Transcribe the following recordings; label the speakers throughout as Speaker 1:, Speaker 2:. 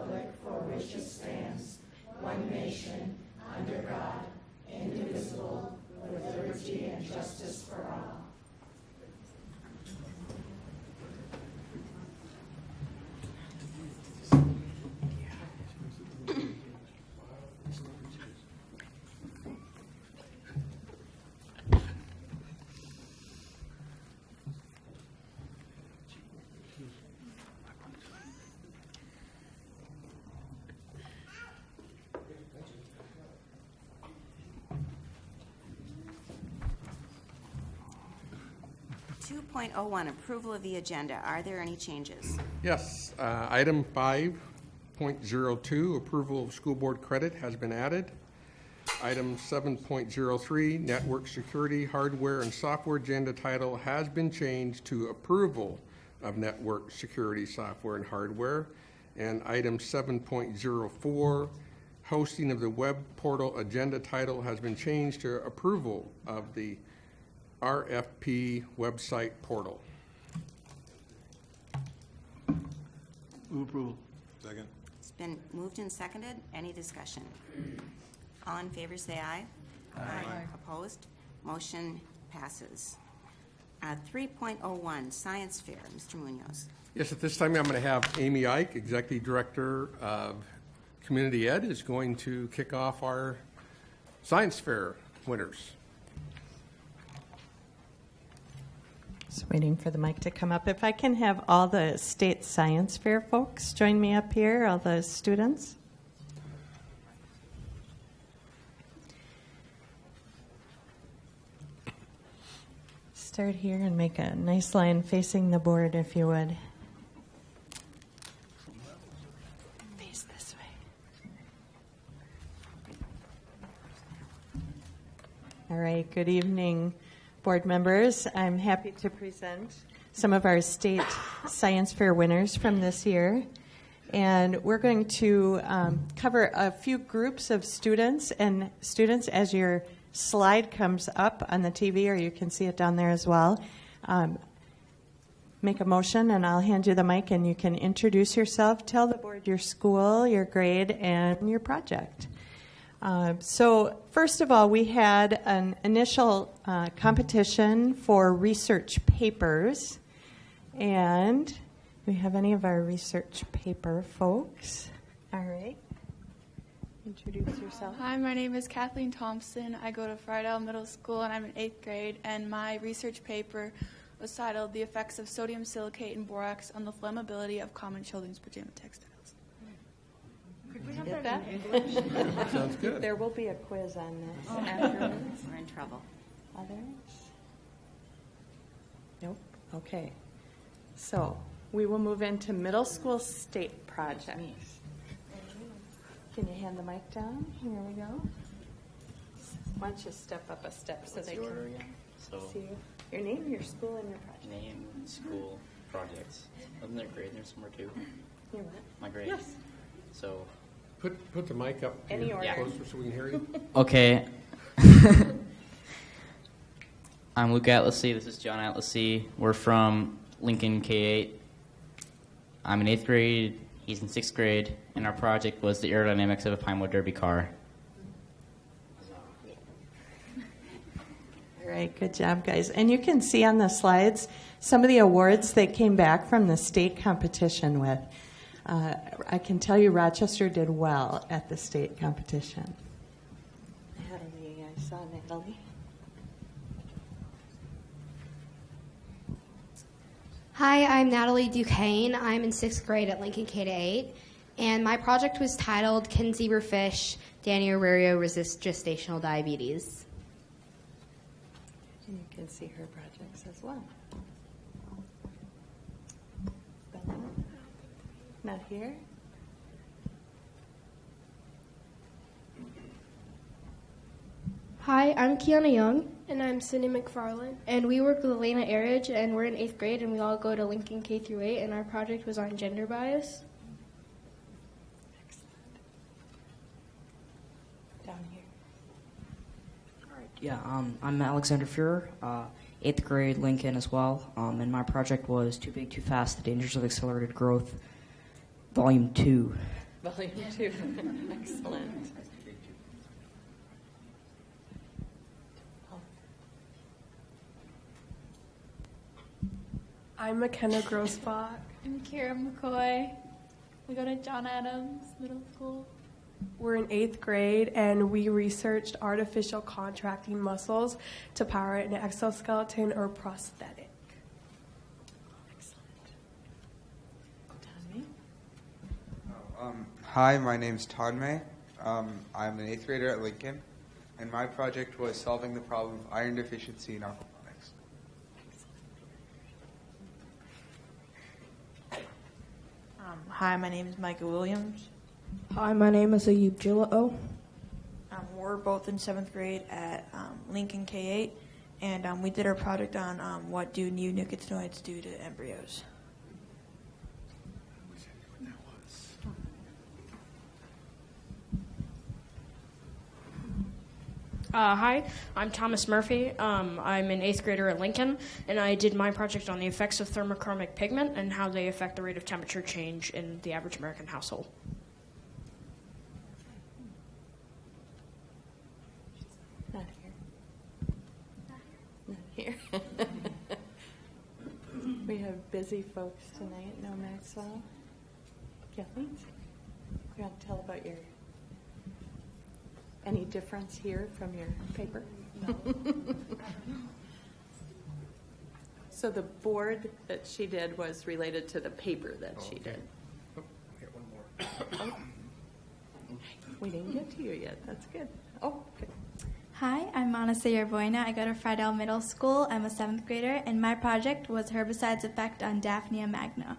Speaker 1: republic for which it stands, one nation, under God, indivisible, with liberty and justice for all.
Speaker 2: 2.01, approval of the agenda. Are there any changes?
Speaker 3: Yes. Item 5.02, approval of school board credit has been added. Item 7.03, network security, hardware, and software agenda title has been changed to approval of network security, software, and hardware. And item 7.04, hosting of the web portal agenda title has been changed to approval of the RFP website portal.
Speaker 4: Move approval.
Speaker 5: Second.
Speaker 2: It's been moved and seconded. Any discussion? All in favor say aye. Aye. Opposed? Motion passes. 3.01, science fair. Mr. Munoz.
Speaker 3: Yes, at this time I'm going to have Amy Ike, Executive Director of Community Ed, is going to kick off our science fair winners.
Speaker 6: Just waiting for the mic to come up. If I can have all the state science fair folks join me up here, all the students. Start here and make a nice line facing the board, if you would. Face this way. All right, good evening, board members. I'm happy to present some of our state science fair winners from this year. And we're going to cover a few groups of students. And students, as your slide comes up on the TV, or you can see it down there as well, make a motion and I'll hand you the mic and you can introduce yourself, tell the board your school, your grade, and your project. So first of all, we had an initial competition for research papers. And do we have any of our research paper folks? All right. Introduce yourself.
Speaker 7: Hi, my name is Kathleen Thompson. I go to Friedel Middle School, and I'm in 8th grade. And my research paper was titled The Effects of Sodium Silicate and Borax on the Flammability of Common Children's Pajama Textiles.
Speaker 6: Could we get that in English?
Speaker 3: Sounds good.
Speaker 6: There will be a quiz on this afterwards.
Speaker 2: We're in trouble.
Speaker 6: Others? Nope. Okay. So we will move into middle school state projects. Can you hand the mic down? Here we go. Why don't you step up a step so they can see you? Your name, your school, and your project.
Speaker 8: Name, school, projects. Wasn't there a grade in there somewhere too?
Speaker 6: Your what?
Speaker 8: My grade.
Speaker 6: Yes.
Speaker 8: So.
Speaker 3: Put the mic up
Speaker 6: Any order.
Speaker 3: closer so we can hear you.
Speaker 8: Okay. I'm Luke Atlasey. This is John Atlasey. We're from Lincoln K-8. I'm in 8th grade. He's in 6th grade, and our project was the aerodynamics of a Pinewood Derby car.
Speaker 6: All right, good job, guys. And you can see on the slides some of the awards they came back from the state competition with. I can tell you Rochester did well at the state competition. Ahead of me, I saw Natalie.
Speaker 9: Hi, I'm Natalie Duquesne. I'm in 6th grade at Lincoln K-8, and my project was titled Can Zebrafish Dani Aurelio Resist Gestational Diabetes?
Speaker 6: And you can see her projects as well. Bella? Not here?
Speaker 10: Hi, I'm Kiana Young. And I'm Cindy McFarland. And we work with Elena Arridge, and we're in 8th grade, and we all go to Lincoln K-8, and our project was on gender bias.
Speaker 6: Excellent. Down here.
Speaker 11: All right. Yeah, I'm Alexander Fuhrer, 8th grade, Lincoln as well, and my project was Too Big, Too Fast, The Dangers of Accelerated Growth, Volume 2.
Speaker 6: Volume 2. Excellent.
Speaker 5: I'm McKenna Grossbach.
Speaker 7: I'm Kara McCoy. We go to John Adams Middle School.
Speaker 5: We're in 8th grade, and we researched artificial contracting muscles to power an exoskeleton or prosthetic.
Speaker 12: Hi, my name's Todd May. I'm an 8th grader at Lincoln, and my project was solving the problem of iron deficiency in aquaponics.
Speaker 13: Hi, my name is Micah Williams.
Speaker 10: Hi, my name is Ayub Jila'o.
Speaker 13: We're both in 7th grade at Lincoln K8, and we did our project on what do neonicotinoids do to embryos.
Speaker 14: Hi, I'm Thomas Murphy. I'm an 8th grader at Lincoln, and I did my project on the effects of thermochromic pigment and how they affect the rate of temperature change in the average American household.
Speaker 6: Not here. Not here. We have busy folks tonight. No Maxwell. Kathleen, you want to tell about your any difference here from your paper? No. So the board that she did was related to the paper that she did.
Speaker 3: Oh, get one more.
Speaker 6: Oh. We didn't get to you yet. That's good. Oh, good.
Speaker 15: Hi, I'm Monica Yerboina. I go to Friedel Middle School. I'm a 7th grader, and my project was herbicide's effect on Daphnia magna.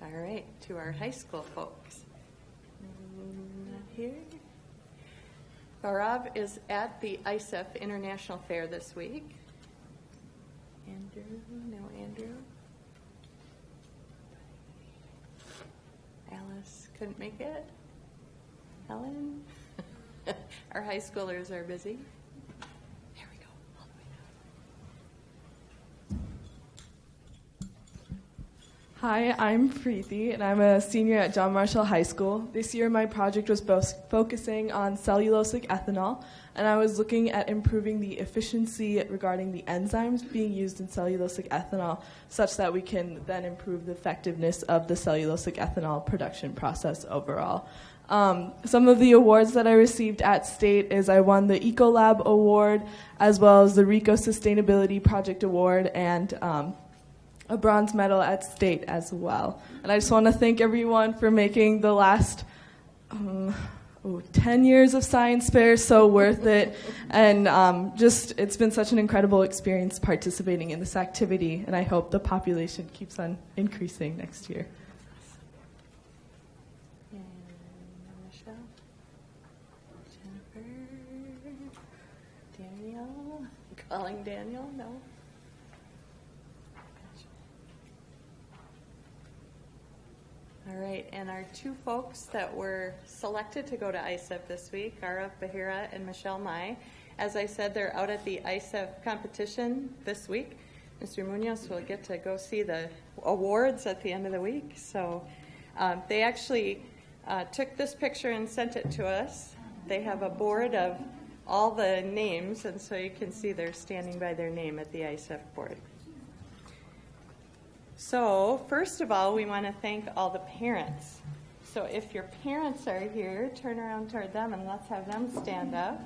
Speaker 6: All right, to our high school folks. Not here. Gaurav is at the ISEF International Fair this week. Andrew, no Andrew. Alice couldn't make it. Helen. Our high schoolers are busy. Here we go. All the way down.
Speaker 5: Hi, I'm Preeti, and I'm a senior at John Marshall High School. This year, my project was focusing on cellulosic ethanol, and I was looking at improving the efficiency regarding the enzymes being used in cellulosic ethanol, such that we can then improve the effectiveness of the cellulosic ethanol production process overall. Some of the awards that I received at state is I won the Ecolab Award, as well as the RICO Sustainability Project Award, and a bronze medal at state as well. And I just want to thank everyone for making the last 10 years of science fair so worth it. And it's been such an incredible experience participating in this activity, and I hope the population keeps on increasing next year.
Speaker 6: Calling Daniel? No. All right, and our two folks that were selected to go to ISEF this week, Gaurav Bahira and Michelle Mai. As I said, they're out at the ISEF competition this week. Mr. Munoz will get to go see the awards at the end of the week. So they actually took this picture and sent it to us. They have a board of all the names, and so you can see they're standing by their name at the ISEF board. So first of all, we want to thank all the parents. So if your parents are here, turn around toward them and let's have them stand up.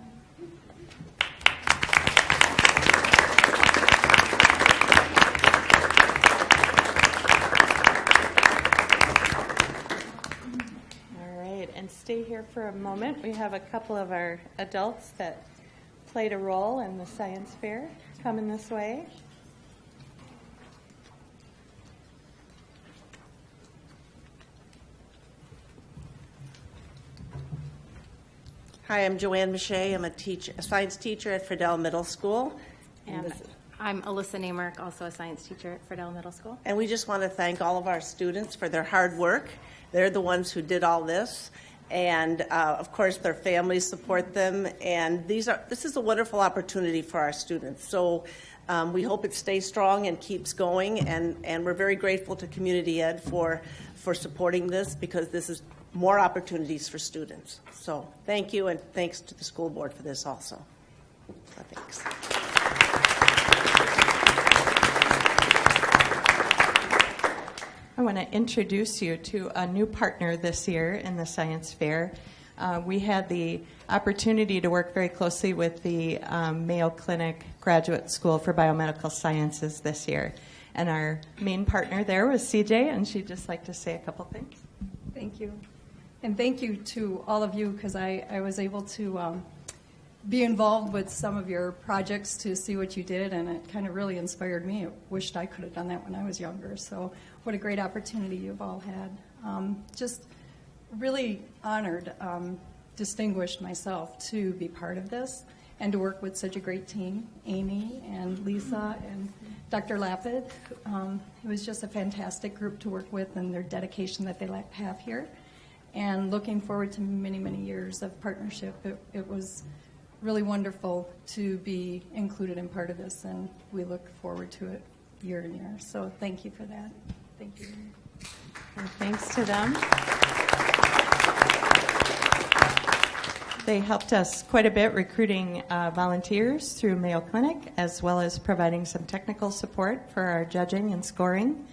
Speaker 6: And stay here for a moment. We have a couple of our adults that played a role in the science fair coming this way.
Speaker 16: Hi, I'm Joanne Mache. I'm a science teacher at Friedel Middle School.
Speaker 17: And I'm Alyssa Neymark, also a science teacher at Friedel Middle School.
Speaker 16: And we just want to thank all of our students for their hard work. They're the ones who did all this. And, of course, their families support them. And this is a wonderful opportunity for our students. So We hope it stays strong and keeps going, and we're very grateful to Community Ed for supporting this, because this is more opportunities for students. So thank you, and thanks to the school board for this also. So thanks.
Speaker 6: I want to introduce you to a new partner this year in the science fair. We had the opportunity to work very closely with the Mayo Clinic Graduate School for Biomedical Sciences this year. And our main partner there was CJ, and she'd just like to say a couple things.
Speaker 18: Thank you. And thank you to all of you, because I was able to be involved with some of your projects to see what you did, and it kind of really inspired me. I wished I could have done that when I was younger. So what a great opportunity you've all had. Just really honored, distinguished myself to be part of this and to work with such a great team, Amy and Lisa and Dr. Lapid. It was just a fantastic group to work with, and their dedication that they have here. And looking forward to many, many years of partnership. It was really wonderful to be included in part of this, and we look forward to it year and year. So thank you for that. Thank you.
Speaker 6: And thanks to them. They helped us quite a bit recruiting volunteers through Mayo Clinic, as well as providing some technical support for our judging and scoring.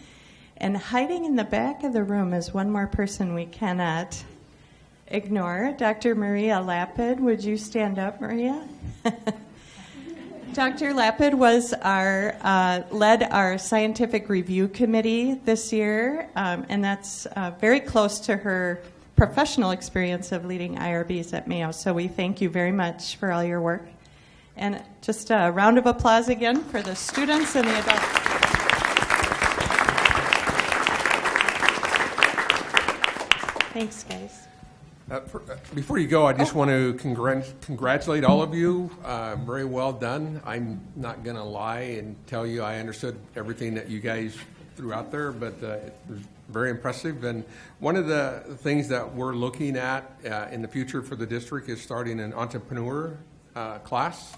Speaker 6: And hiding in the back of the room is one more person we cannot ignore. Dr. Maria Lapid. Would you stand up, Maria? Dr. Lapid was led our scientific review committee this year, and that's very close to her professional experience of leading IRBs at Mayo. So we thank you very much for all your work. And just a round of applause again for the students and the adults. Thanks, guys.
Speaker 3: Before you go, I just want to congratulate all of you. Very well done. I'm not going to lie and tell you I understood everything that you guys threw out there, but it was very impressive. And one of the things that we're looking at in the future for the district is starting an entrepreneur class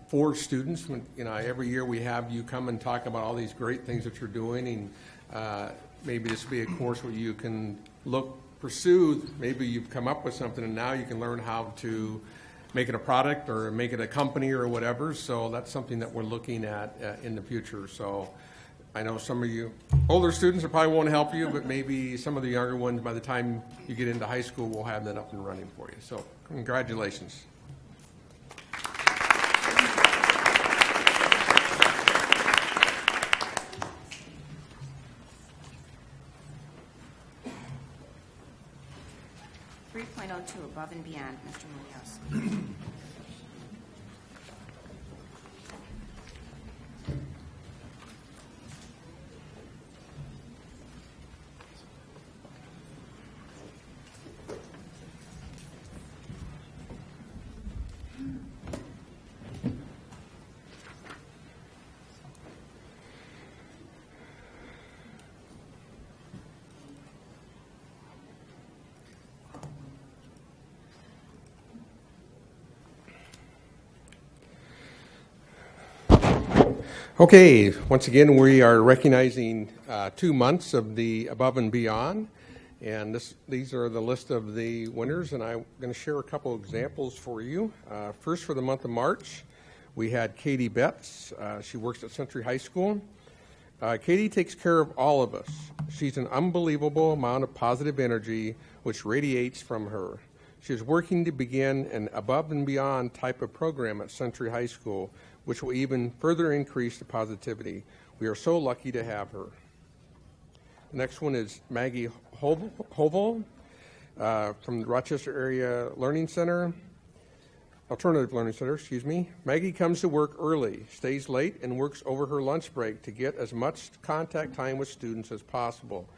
Speaker 3: for students. Every year we have you come and talk about all these great things that you're doing, and maybe this will be a course where you can pursue. Maybe you've come up with something, and now you can learn how to make it a product or make it a company or whatever. So that's something that we're looking at in the future. So I know some of you older students probably won't help you, but maybe some of the younger ones, by the time you get into high school, will have that up and running for you. So congratulations.
Speaker 2: To above and beyond, Mr. Munoz.
Speaker 3: Okay, once again, we are recognizing 2 months of the Above and Beyond, and these are the list of the winners, and I'm going to share a couple examples for you. First, for the month of March, we had Katie Betts. She works at Century High School. Katie takes care of all of us. She's an unbelievable amount of positive energy which radiates from her. She is working to begin an Above and Beyond type of program at Century High School, which will even further increase the positivity. We are so lucky to have her. The next one is Maggie Hovel from the Rochester Area Learning Center, Alternative Learning Center, Maggie comes to work early, stays late, and works over her lunch break to get as much contact time with students as possible.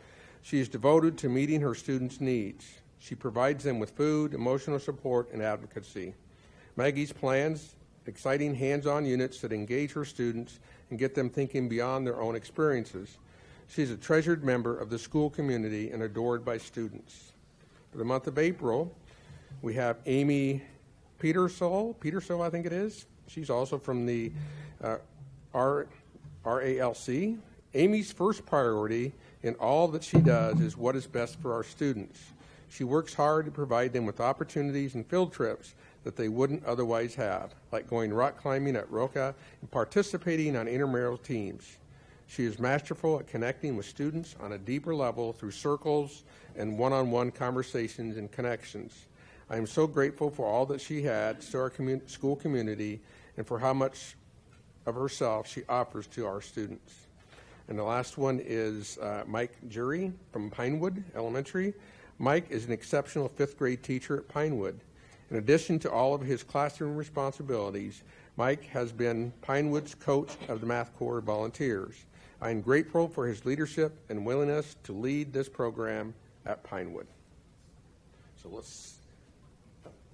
Speaker 3: She is devoted to meeting her students' needs. She provides them with food, emotional support, and advocacy. Maggie's plans exciting hands-on units that engage her students and get them thinking beyond their own experiences. She's a treasured member of the school community and adored by students. For the month of April, we have Amy Petersole, I think it is, She's also from the RALC. Amy's first priority in all that she does is what is best for our students. She works hard to provide them with opportunities and field trips that they wouldn't otherwise have, like going rock climbing at Roca and participating on intramural teams. She is masterful at connecting with students on a deeper level through circles and one-on-one conversations and connections. I am so grateful for all that she adds to our school community and for how much of herself she offers to our students. And the last one is Mike Jury from Pinewood Elementary. Mike is an exceptional 5th grade teacher at Pinewood. In addition to all of his classroom responsibilities, Mike has been Pinewood's coach of the Math Corps volunteers. I am grateful for his leadership and willingness to lead this program at Pinewood. So let's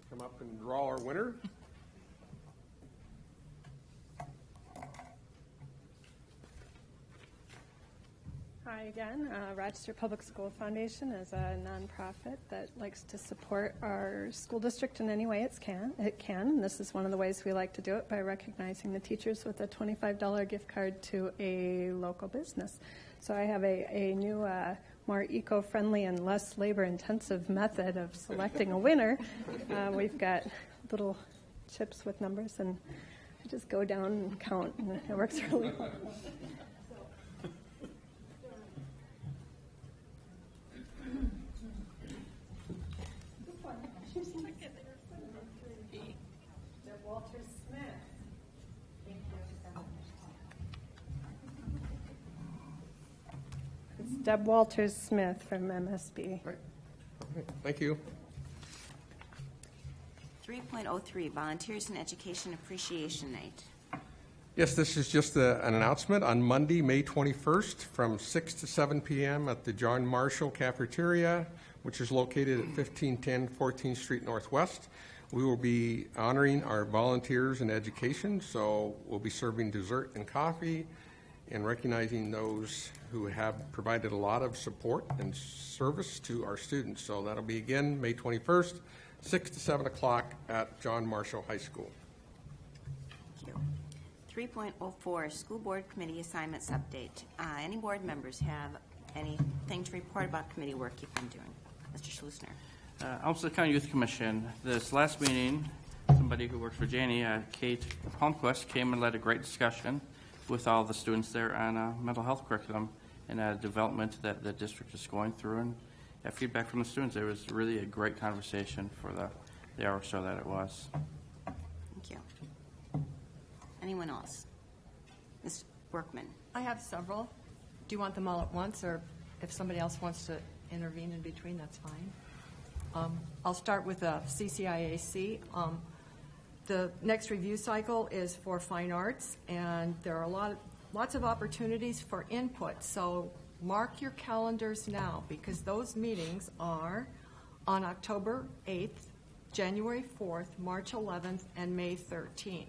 Speaker 3: come up and draw our winner.
Speaker 19: Hi again. Rochester Public School Foundation is a nonprofit that likes to support our school district in any way it can. And this is one of the ways we like to do it, by recognizing the teachers with a $25 gift card to a local business. So I have a new, more eco-friendly and less labor-intensive method of selecting a winner. We've got little chips with numbers, and I just go down and count, and it works really well.
Speaker 16: Walter Smith.
Speaker 19: It's Deb Walters Smith from MSB.
Speaker 3: Right. Okay. Thank you.
Speaker 2: 3.03, Volunteers in Education Appreciation Night.
Speaker 3: Yes, this is just an announcement. On Monday, May 21st, from 6 to 7 p.m. at the John Marshall Cafeteria, which is located at 1510 14th Street Northwest. We will be honoring our volunteers in education, so we'll be serving dessert and coffee and recognizing those who have provided a lot of support and service to our students. So that'll be again May 21st, 6 to 7 o'clock at John Marshall High School.
Speaker 2: Thank you. 3.04, School Board Committee Assignments Update. Any board members have anything to report about committee work you've been doing? Mr. Schlusner.
Speaker 4: Elmstead County Youth Commission. This last meeting, somebody who works for Janie, Kate Palmquist, came and led a great discussion with all the students there on mental health curriculum and development that the district is going through, and feedback from the students. It was really a great conversation for the hour or so that it was.
Speaker 2: Thank you. Anyone else? Ms. Workman.
Speaker 20: I have several. Do you want them all at once, or if somebody else wants to intervene in between, that's fine. I'll start with CCIAC. The next review cycle is for fine arts, and there are lots of opportunities for input. So mark your calendars now, because those meetings are on October 8th, January 4th, March 11th, and May 13th.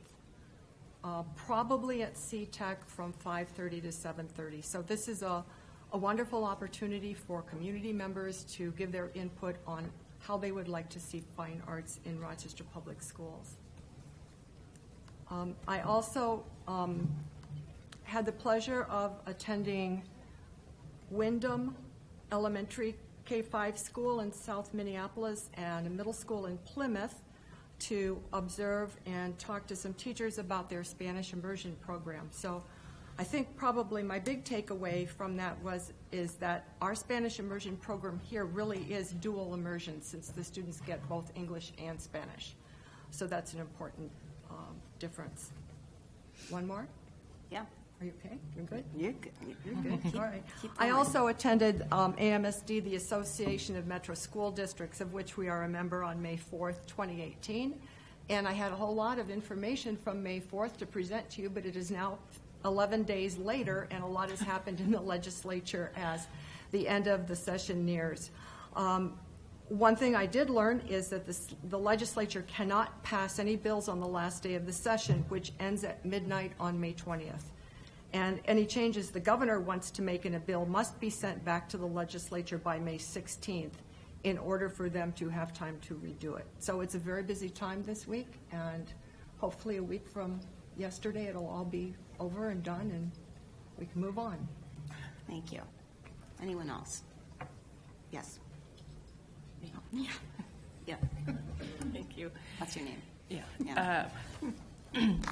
Speaker 20: Probably at CTEC from 5:30 to 7:30. So this is a wonderful opportunity for community members to give their input on how they would like to see fine arts in Rochester Public Schools. I also had the pleasure of attending Wyndham Elementary K-5 school in South Minneapolis and a middle school in Plymouth to observe and talk to some teachers about their Spanish immersion program. So I think probably my big takeaway from that is that our Spanish immersion program here really is dual immersion, since the students get both English and Spanish. So that's an important difference. One more?
Speaker 2: Yeah.
Speaker 20: Are you okay? You're good?
Speaker 2: You're good. You're good.
Speaker 20: All right.
Speaker 2: Keep
Speaker 20: I
Speaker 2: going.
Speaker 20: also attended AMSD, the Association of Metro School Districts, of which we are a member, on May 4th, 2018. And I had a whole lot of information from May 4th to present to you, but it is now 11 days later, and a lot has happened in the legislature as the end of the session nears. One thing I did learn is that the legislature cannot pass any bills on the last day of the session, which ends at midnight on May 20th. And any changes the governor wants to make in a bill must be sent back to the legislature by May 16th in order for them to have time to redo it. So it's a very busy time this week, and hopefully a week from yesterday, it'll all be over and done, and we can move on.
Speaker 2: Thank you. Anyone else? Yes.
Speaker 21: Yeah.
Speaker 2: Yeah.
Speaker 21: Thank you.
Speaker 2: What's your name?
Speaker 21: Yeah.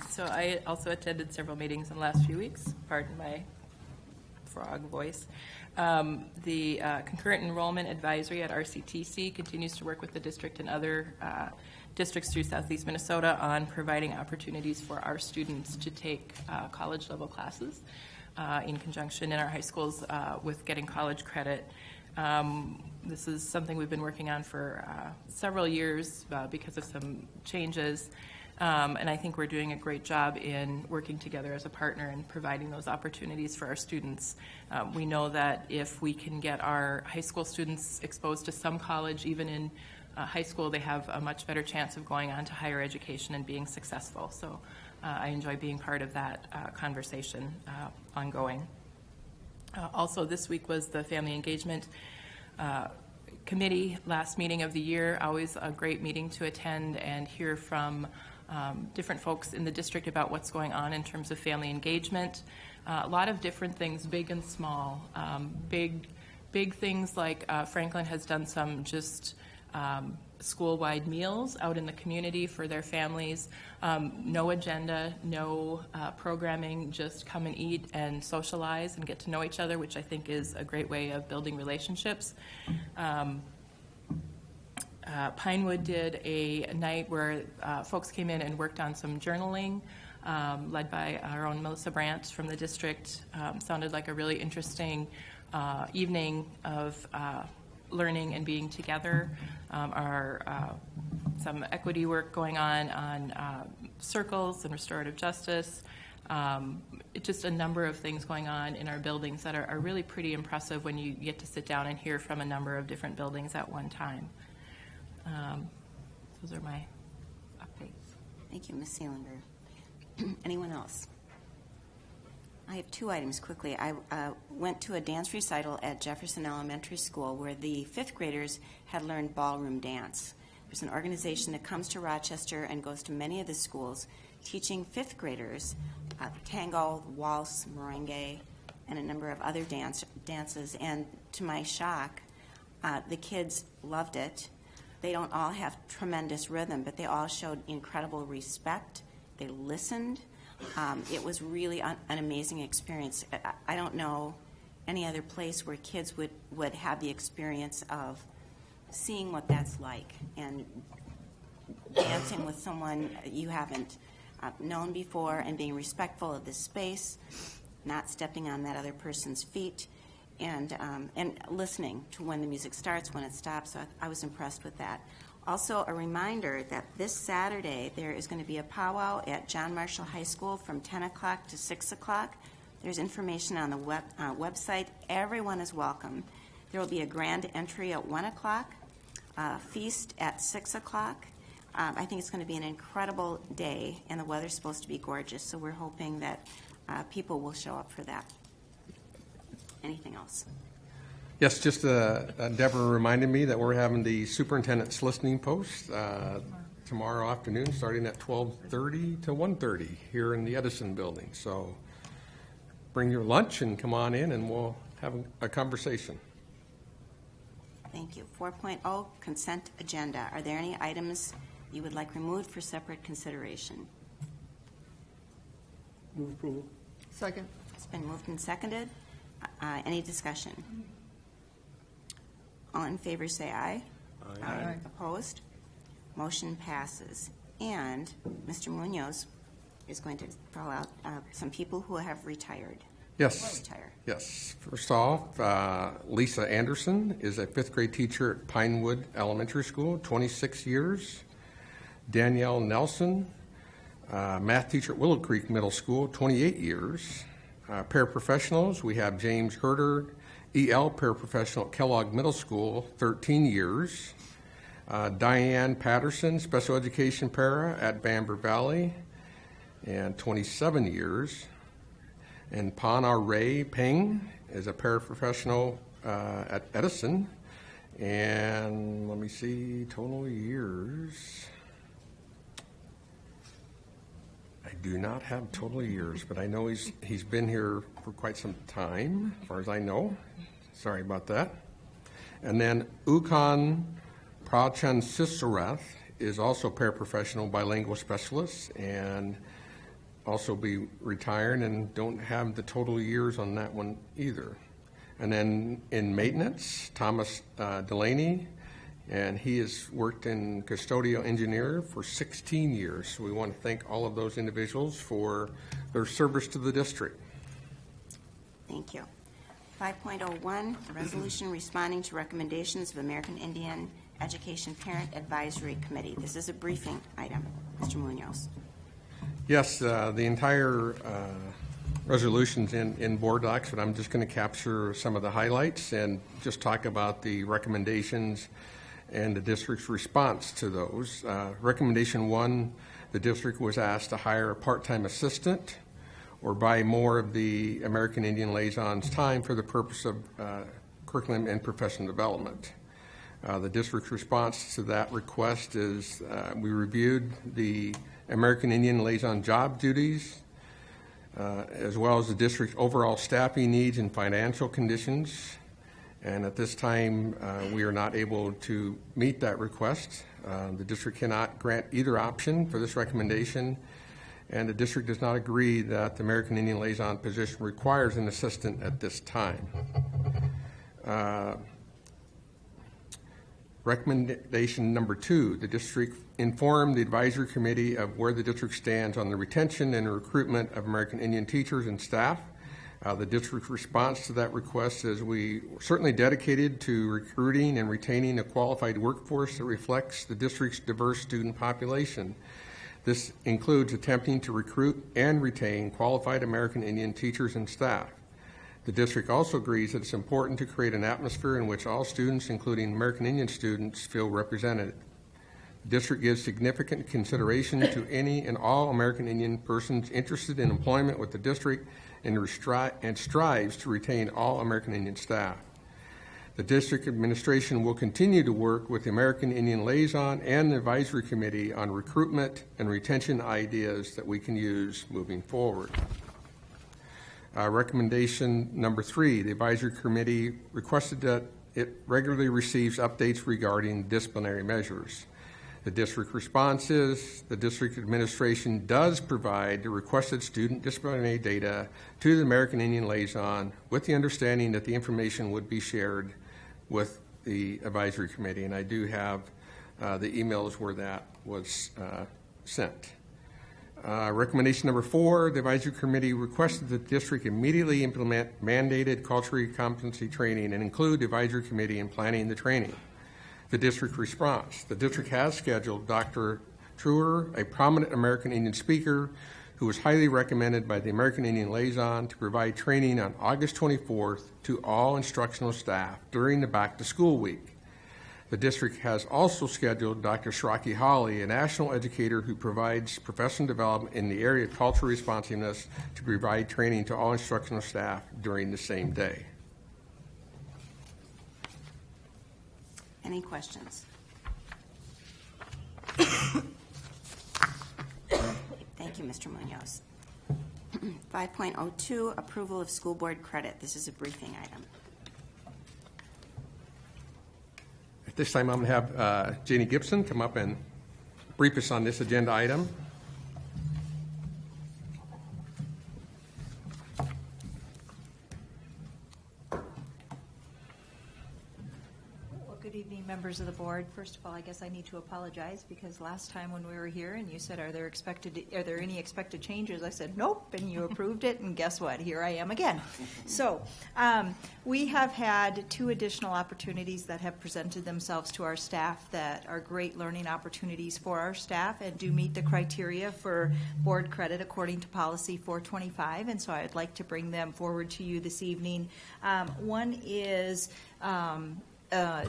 Speaker 21: So I also attended several meetings in the last few weeks. Pardon my frog voice. The Concurrent Enrollment Advisory at RCTC continues to work with the district and other districts through Southeast Minnesota on providing opportunities for our students to take college-level classes in conjunction in our high schools with getting college credit. This is something we've been working on for several years because of some changes. And I think we're doing a great job in working together as a partner and providing those opportunities for our students. We know that if we can get our high school students exposed to some college, even in high school, they have a much better chance of going on to higher education and being successful. So I enjoy being part of that conversation ongoing. Also, this week was the Family Engagement Committee last meeting of the year. Always a great meeting to attend and hear from different folks in the district about what's going on in terms of family engagement. A lot of different things, big and small. Big things like Franklin has done some just school-wide meals out in the community for their families. No agenda, no programming, just come and eat and socialize and get to know each other, which I think is a great way of building relationships. Pinewood did a night where folks came in and worked on some journaling, led by our own Melissa Brandt from the district. Sounded like a really interesting evening of learning and being together. Some equity work going on circles and restorative justice. Just a number of things going on in our buildings that are really pretty impressive when you get to sit down and hear from a number of different buildings at one time. Those are my updates.
Speaker 2: Thank you, Ms. Seelinger. Anyone else? I have two items quickly. I went to a dance recital at Jefferson Elementary School where the fifth graders had learned ballroom dance. There's an organization that comes to Rochester and goes to many of the schools teaching fifth graders tango, waltz, merengue, and a number of other dances. And to my shock, the kids loved it. They don't all have tremendous rhythm, but they all showed incredible respect. They listened. It was really an amazing experience. I don't know any other place where kids would have the experience of seeing what that's like and dancing with someone you haven't known before and being respectful of the space, not stepping on that other person's feet, and listening to when the music starts, when it stops. So I was impressed with that. Also, a reminder that this Saturday there is going to be a powwow at John Marshall High School from 10 o'clock to 6 o'clock. There's information on the website. Everyone is welcome. There will be a grand entry at 1 o'clock, feast at 6 o'clock. I think it's going to be an incredible day, and the weather's supposed to be gorgeous, so we're hoping that people will show up for that. Anything else?
Speaker 3: Yes, just Deborah reminded me that we're having the superintendent's listening post tomorrow afternoon, starting at 12:30 to 1:30 here in the Edison building. So bring your lunch and come on in, and we'll have a conversation.
Speaker 2: Thank you. 4.0, consent agenda. Are there any items you would like removed for separate consideration?
Speaker 22: Move approval.
Speaker 20: Second.
Speaker 2: It's been moved and seconded. Any discussion? All in favor say aye.
Speaker 22: Aye. Aye.
Speaker 2: Opposed? Motion passes. And Mr. Munoz is going to throw out some people who have retired.
Speaker 3: Yes. Yes. First off, Lisa Anderson is a fifth grade teacher at Pinewood Elementary School, 26 years. Danielle Nelson, math teacher at Willow Creek Middle School, 28 years. Paraprofessionals, we have James Herder, EL paraprofessional at Kellogg Middle School, 13 years. Diane Patterson, special education para at Bamber Valley, and 27 years. And Pana Ray Peng is a paraprofessional at Edison. And let me see, total years. do not have total years, but I know he's been here for quite some time, as far as I know. Sorry about that. And then Ukan Prachansisarath is also paraprofessional bilingual specialist and also be retired and don't have the total years on that one either. And then in maintenance, Thomas Delaney, and he has worked in custodial engineer for 16 years. So we want to thank all of those individuals for their service to the district.
Speaker 2: Thank you. 5.01, a resolution responding to recommendations of American Indian Education Parent Advisory Committee. This is a briefing item. Mr. Munoz.
Speaker 3: Yes, the entire resolution's in board docs, but I'm just going to capture some of the highlights and just talk about the recommendations and the district's response to those. Recommendation 1, the district was asked to hire a part-time assistant or buy more of the American Indian Liaison's time for the purpose of curriculum and professional development. The district's response to that request is we reviewed the American Indian Liaison job duties, as well as the district's overall staffing needs and financial conditions. And at this time, we are not able to meet that request. The district cannot grant either option for this recommendation, and the district does not agree that the American Indian Liaison position requires an assistant at this time. Recommendation number 2, the district informed the advisory committee of where the district stands on the retention and recruitment of American Indian teachers and staff. The district's response to that request is we are certainly dedicated to recruiting and retaining a qualified workforce that reflects the district's diverse student population. This includes attempting to recruit and retain qualified American Indian teachers and staff. The district also agrees that it's important to create an atmosphere in which all students, including American Indian students, feel represented. The district gives significant consideration to any and all American Indian persons interested in employment with the district and strives to retain all American Indian staff. The district administration will continue to work with the American Indian Liaison and the Advisory Committee on recruitment and retention ideas that we can use moving forward. Recommendation number 3, the Advisory Committee requested that it regularly receives updates regarding disciplinary measures. The district response is the district administration does provide the requested student disciplinary data to the American Indian Liaison with the understanding that the information would be shared with the Advisory Committee, and I do have the emails where that was sent. Recommendation number 4, the Advisory Committee requested that the district immediately implement mandated cultural competency training and include the Advisory Committee in planning the training. The district response. The district has scheduled Dr. Truer, a prominent American Indian speaker who was highly recommended by the American Indian Liaison, to provide training on August 24th to all instructional staff during the back-to-school week. The district has also scheduled Dr. Shraki Hawley, a national educator who provides professional development in the area of cultural responsiveness, to provide training to all instructional staff during the same day.
Speaker 2: Any questions? Thank you, Mr. Munoz. 5.02, approval of school board credit. This is a briefing item.
Speaker 3: At this time, I'm going to have Janie Gibson come up and brief us on this agenda item.
Speaker 1: Good evening, members of the board. First of all, I guess I need to apologize because last time when we were here and you said, are there any expected changes? I said, nope, and you approved it, and guess what? Here I am again. So we have had 2 additional opportunities that have presented themselves to our staff that are great learning opportunities for our staff and do meet the criteria for board credit according to policy 425, and so I'd like to bring them forward to you this evening. One is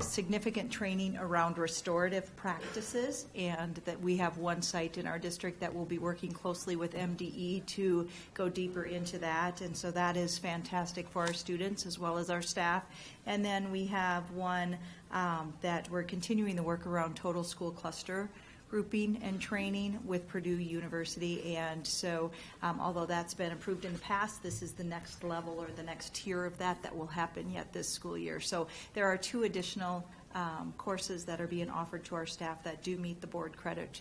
Speaker 1: significant training around restorative practices, and that we have one site in our district that will be working closely with MDE to go deeper into that, and so that is fantastic for our students as well as our staff. And then we have one that we're continuing the work around total school cluster grouping and training with Purdue University. And so although that's been approved in the past, this is the next level or the next tier of that will happen yet this school year. So there are 2 additional courses that are being offered to our staff that do meet the board credit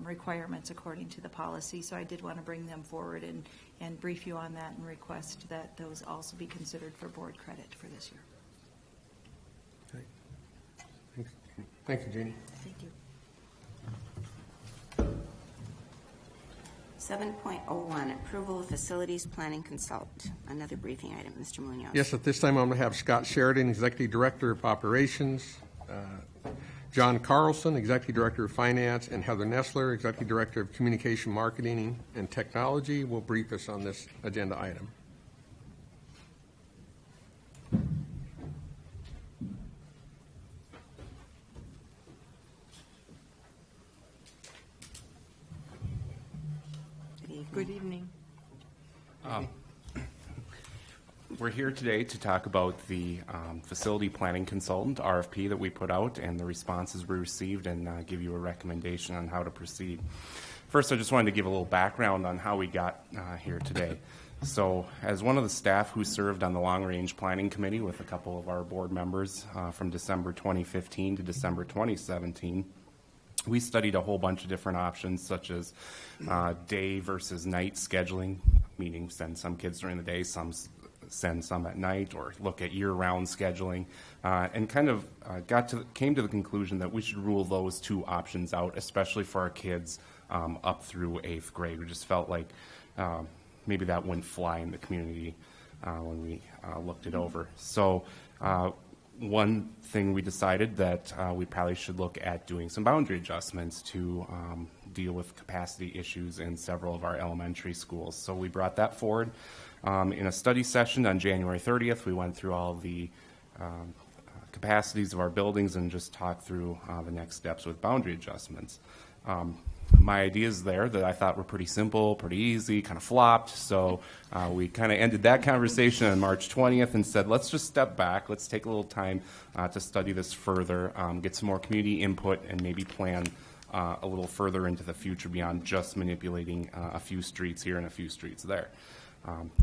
Speaker 1: requirements according to the policy. So I did want to bring them forward and brief you on that and request that those also be considered for board credit for this year.
Speaker 3: Okay. Thank you, Jeannie.
Speaker 1: Thank you.
Speaker 2: 7.01, approval of facilities planning consultant. Another briefing item, Mr. Munoz.
Speaker 3: Yes, at this time I'm going to have Scott Sheridan, Executive Director of Operations, John Carlson, Executive Director of Finance, and Heather Nessler, Executive Director of Communication, Marketing, and Technology, will brief us on this agenda item.
Speaker 20: Good evening.
Speaker 8: We're here today to talk about the facility planning consultant, RFP, that we put out and the responses we received, and give you a recommendation on how to proceed. First, I just wanted to give a little background on how we got here today. So, as one of the staff who served on the long-range planning committee with a couple of our board members from December 2015 to December 2017, we studied a whole bunch of different options, such as day versus night scheduling, meaning send some kids during the day, send some at night, or look at year-round scheduling, and kind of came to the conclusion that we should rule those 2 options out, especially for our kids up through 8th grade. We just felt like maybe that wouldn't fly in the community when we looked it over. So one thing we decided that we probably should look at doing some boundary adjustments to deal with capacity issues in several of our elementary schools. So we brought that forward. In a study session on January 30th, we went through all the capacities of our buildings and just talked through the next steps with boundary adjustments. My ideas there that I thought were pretty simple, pretty easy, kind of flopped. So we kind of ended that conversation on March 20th and said, let's just step back. Let's take a little time to study this further, get some more community input, and maybe plan a little further into the future beyond just manipulating a few streets here and a few streets there.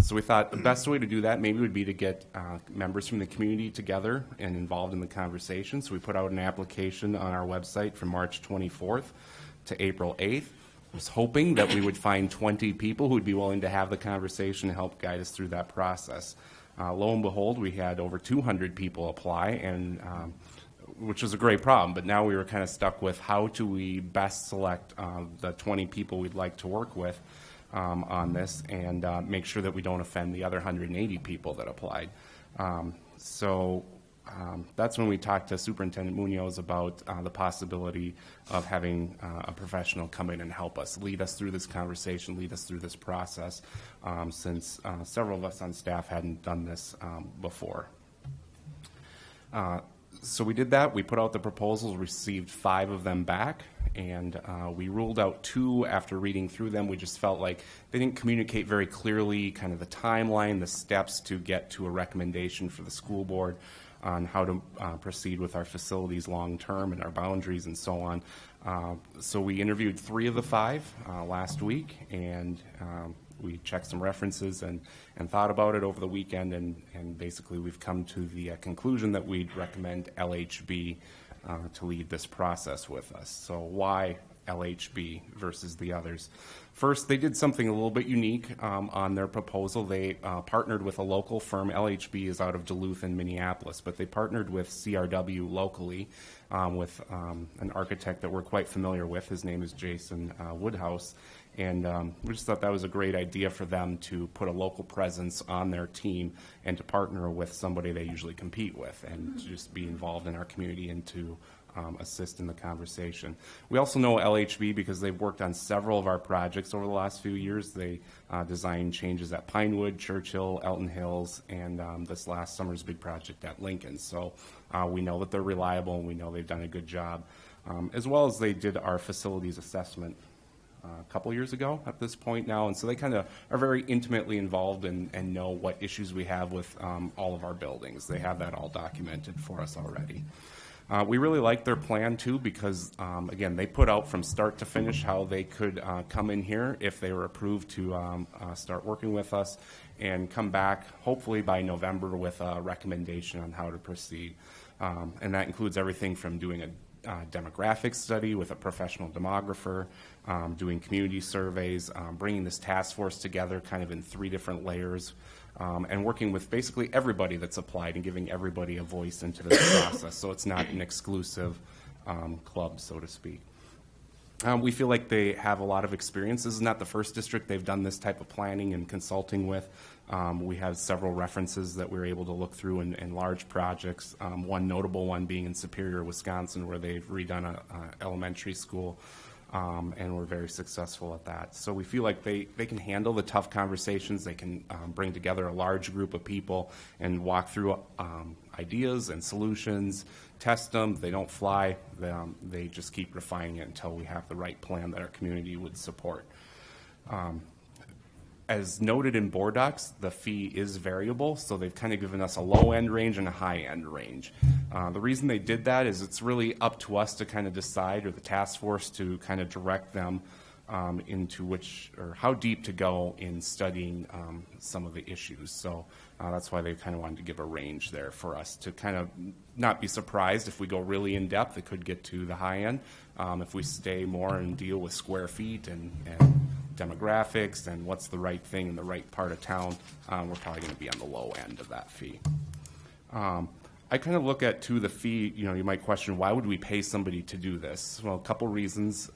Speaker 8: So we thought the best way to do that maybe would be to get members from the community together and involved in the conversation. So we put out an application on our website from March 24th to April 8th. I was hoping that we would find 20 people who would be willing to have the conversation and help guide us through that process. Lo and behold, we had over 200 people apply, and which was a great problem, but now we were kind of stuck with how do we best select the 20 people we'd like to work with on this and make sure that we don't offend the other 180 people that applied. So that's when we talked to Superintendent Munoz about the possibility of having a professional come in and help us, lead us through this conversation, lead us through this process, since several of us on staff hadn't done this before. So we did that. We put out the proposals, received 5 of them back, and we ruled out 2 after reading through them. We just felt like they didn't communicate very clearly kind of the timeline, the steps to get to a recommendation for the school board on how to proceed with our facilities long term and our boundaries and so on. So we interviewed 3 of the 5 last week, and we checked some references and thought about it over the weekend, and basically we've come to the conclusion that we'd recommend LHB to lead this process with us. So why LHB versus the others? First, they did something a little bit unique on their proposal. They partnered with a local firm. LHB is out of Duluth and Minneapolis, but they partnered with CRW locally with an architect that we're quite familiar with. His name is Jason Woodhouse. And we just thought that was a great idea for them to put a local presence on their team and to partner with somebody they usually compete with and to just be involved in our community and to assist in the conversation. We also know LHB because they've worked on several of our projects over the last few years. They designed changes at Pinewood, Churchill, Elton Hills, and this last summer's big project at Lincoln. So we know that they're reliable and we know they've done a good job, as well as they did our facilities assessment a couple years ago at this point now, and so they kind of are very intimately involved and know what issues we have with all of our buildings. They have that all documented for us already. We really like their plan too because, again, they put out from start to finish how they could come in here if they were approved to start working with us and come back hopefully by November with a recommendation on how to proceed. And that includes everything from doing a demographic study with a professional demographer, doing community surveys, bringing this task force together kind of in 3 different layers, and working with basically everybody that's applied and giving everybody a voice into this process. So it's not an exclusive club, so to speak. We feel like they have a lot of experience. This is not the first district they've done this type of planning and consulting with. We have several references that we were able to look through in large projects, one notable one being in Superior, Wisconsin, where they've redone a elementary school, and we're very successful at that. So we feel like they can handle the tough conversations. They can bring together a large group of people and walk through ideas and solutions, test them. They don't fly. They just keep refining it until we have the right plan that our community would support. As noted in board docs, the fee is variable, so they've kind of given us a low-end range and a high-end range. The reason they did that is it's really up to us to kind of decide, or the task force to kind of direct them into which, or how deep to go in studying some of the issues. So that's why they kind of wanted to give a range there for us to kind of not be surprised if we go really in depth. It could get to the high end. If we stay more and deal with square feet and demographics and what's the right thing in the right part of town, we're probably going to be on the low end of that fee. I kind of look at, too, the fee. You know, you might question, why would we pay somebody to do this? Well, a couple reasons.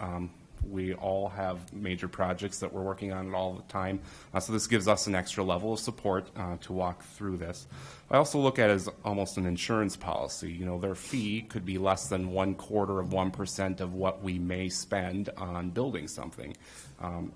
Speaker 8: We all have major projects that we're working on all the time, so this gives us an extra level of support to walk through this. I also look at it as almost an insurance policy. You know, their fee could be less than 1/4% of what we may spend on building something.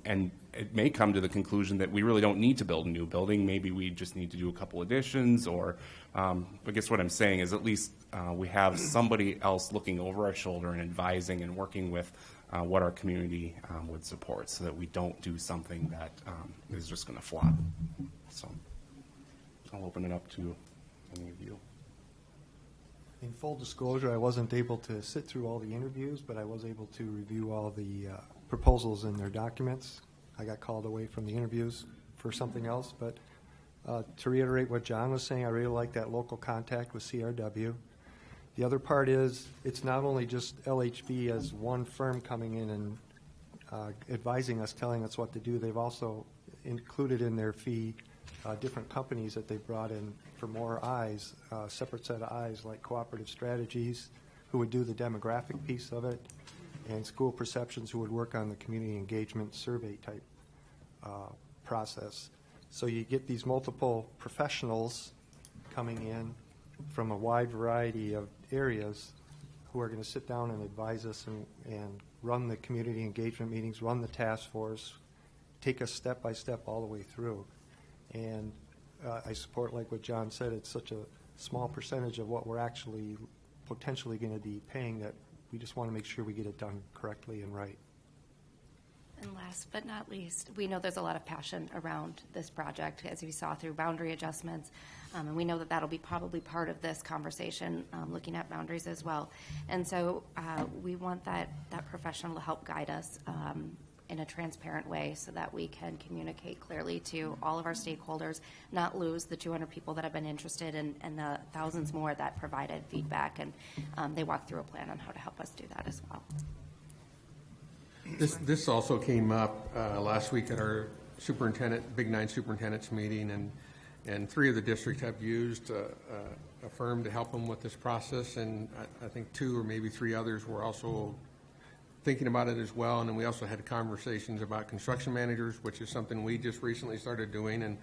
Speaker 8: And it may come to the conclusion that we really don't need to build a new building. Maybe we just need to do a couple additions, or I guess what I'm saying is at least we have somebody else looking over our shoulder and advising and working with what our community would support, so that we don't do something that is just going to flop. So I'll open it up to any of you.
Speaker 9: In full disclosure, I wasn't able to sit through all the interviews, but I was able to review all the proposals in their documents. I got called away from the interviews for something else, but to reiterate what John was saying, I really like that local contact with CRW. The other part is, it's not only just LHB as one firm coming in and advising us, telling us what to do. They've also included in their fee different companies that they brought in for more eyes, separate set of eyes, like Cooperative Strategies, who would do the demographic piece of it, and School Perceptions, who would work on the community engagement survey type process. So you get these multiple professionals coming in from a wide variety of areas who are going to sit down and advise us and run the community engagement meetings, run the task force, take us step by step all the way through. And I support, like what John said, it's such a small percentage of what we're actually potentially going to be paying that we just want to make sure we get it done correctly and right.
Speaker 22: And last but not least, we know there's a lot of passion around this project, as we saw through boundary adjustments, and we know that that'll be probably part of this conversation, looking at boundaries as well. And so we want that professional to help guide us in a transparent way, so that we can communicate clearly to all of our stakeholders, not lose the 200 people that have been interested and the thousands more that provided feedback, and they walked through a plan on how to help us do that as well.
Speaker 3: This also came up last week at our Big Nine Superintendents meeting, and 3 of the districts have used a firm to help them with this process, and I think 2 or maybe 3 others were also thinking about it as well. And then we also had conversations about construction managers, which is something we just recently started doing, and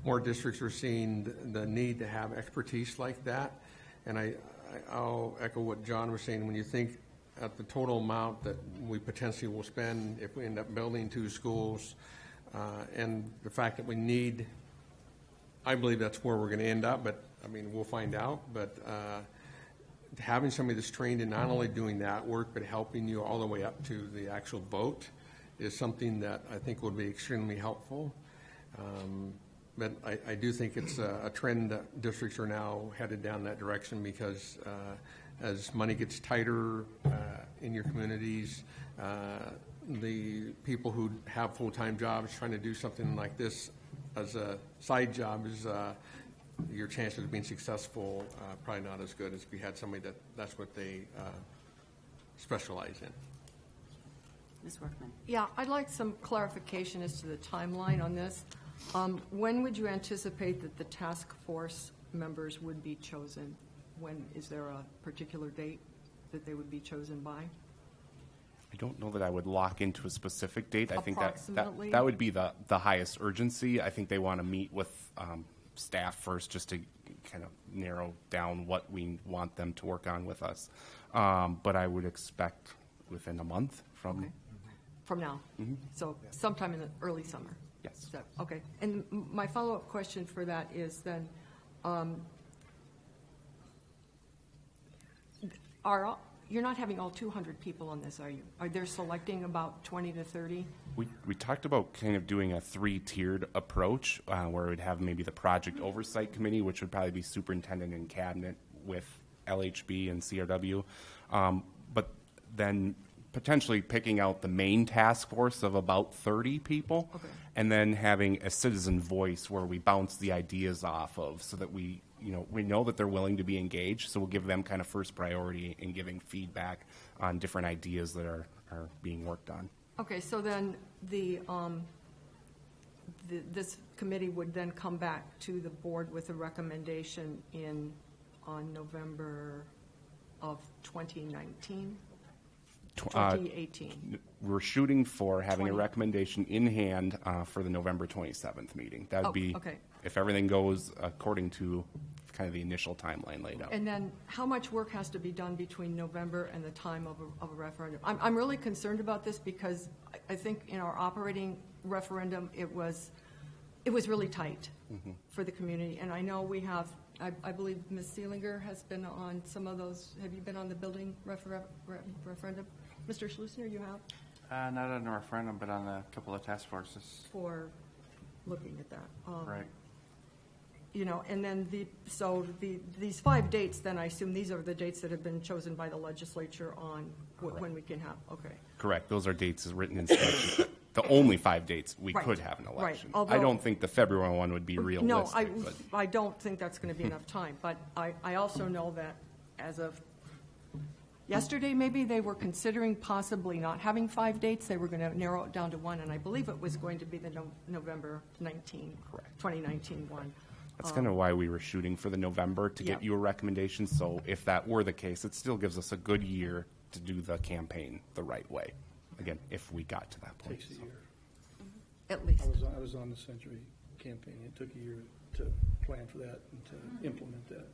Speaker 3: more districts are seeing the need to have expertise like that. And I'll echo what John was saying. When you think at the total amount that we potentially will spend if we end up building 2 schools, and the fact that we need, I believe that's where we're going to end up, but I mean, we'll find out. But having somebody that's trained in not only doing that work, but helping you all the way up to the actual vote is something that I think would be extremely helpful. But I do think it's a trend that districts are now headed down that direction, because as money gets tighter in your communities, the people who have full-time jobs trying to do something like this as a side job is your chances of being successful probably not as good as if you had somebody that's what they specialize in.
Speaker 2: Ms. Workman.
Speaker 20: Yeah, I'd like some clarification as to the timeline on this. When would you anticipate that the task force members would be chosen? When, is there a particular date that they would be chosen by?
Speaker 8: I don't know that I would lock into a specific date. I think
Speaker 20: Approximately?
Speaker 8: that would be the highest urgency. I think they want to meet with staff first just to kind of narrow down what we want them to work on with us. But I would expect within a month from...
Speaker 20: Okay. From now?
Speaker 8: Mhm.
Speaker 20: So sometime in the early summer?
Speaker 8: Yes.
Speaker 20: So, okay. And my follow-up question for that is then, you're not having all 200 people on this, are you? Are they selecting about 20 to 30?
Speaker 8: We talked about kind of doing a 3-tiered approach where we'd have maybe the project oversight committee, which would probably be superintendent and cabinet with LHB and CRW, but then potentially picking out the main task force of about 30 people,
Speaker 20: Okay.
Speaker 8: and then having a citizen voice where we bounce the ideas off of, so that we know that they're willing to be engaged, so we'll give them kind of first priority in giving feedback on different ideas that are being worked on.
Speaker 20: Okay, so then this committee would then come back to the board with a recommendation on November of 2019? 2018.
Speaker 8: We're shooting for having
Speaker 20: 20.
Speaker 8: a recommendation in hand for the November 27th meeting. That would be,
Speaker 20: okay.
Speaker 8: if everything goes according to kind of the initial timeline laid out.
Speaker 20: And then how much work has to be done between November and the time of a referendum? I'm really concerned about this because I think in our operating referendum, it was really tight for the community. And I know we have, I believe Ms. Seelinger has been on some of those. Have you been on the building referendum? Mr. Schlusner, you have?
Speaker 4: Not on a referendum, but on a couple of task forces.
Speaker 20: For looking at that.
Speaker 4: Right.
Speaker 20: You know, and then these 5 dates, then I assume these are the dates that have been chosen by the legislature on when we can have, okay.
Speaker 8: Correct. Those are dates written in statute. The only 5 dates we
Speaker 20: Right.
Speaker 8: could have an election.
Speaker 20: Right.
Speaker 8: I don't think the February one would be realistic.
Speaker 20: No, I don't think that's going to be enough time. But I also know that as of yesterday, maybe they were considering possibly not having 5 dates. They were going to narrow it down to 1, and I believe it was going to be the November 2019 one.
Speaker 8: That's kind of why we were shooting for the November to get
Speaker 20: Yeah.
Speaker 8: you a recommendation. So if that were the case, it still gives us a good year to do the campaign the right way. Again, if we got to that point.
Speaker 7: Takes a year.
Speaker 20: At least.
Speaker 7: I was on the Century campaign. It took a year to plan for that and to implement that.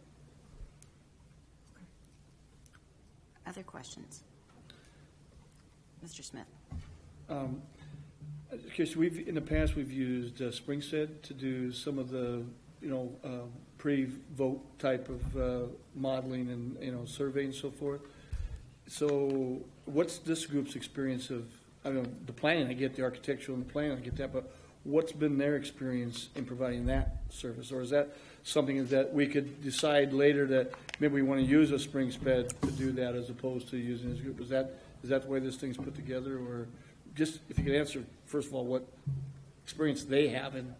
Speaker 2: Other questions? Mr. Smith.
Speaker 7: Okay, so in the past, we've used Springstead to do some of the, pre-vote type of modeling and, survey and so forth. So what's this group's experience of, the planning, I get the architectural and the planning, I get that, but what's been their experience in providing that service? Or is that something that we could decide later that maybe we want to use a Springstead to do that as opposed to using this group? Is that the way this thing's put together? Or just, if you could answer, first of all, what experience they have in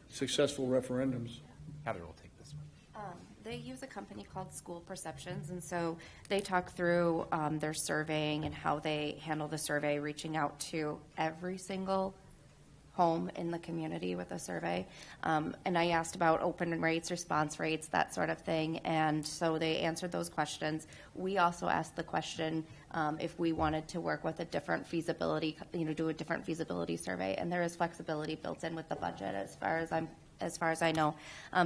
Speaker 7: successful referendums?
Speaker 8: Heather will take this one.
Speaker 22: They use a company called School Perceptions, and so they talk through their surveying and how they handle the survey, reaching out to every single home in the community with a survey. And I asked about open rates, response rates, that sort of thing, and so they answered those questions. We also asked the question if we wanted to work with a different feasibility, do a different feasibility survey, and there is flexibility built in with the budget as far as I know.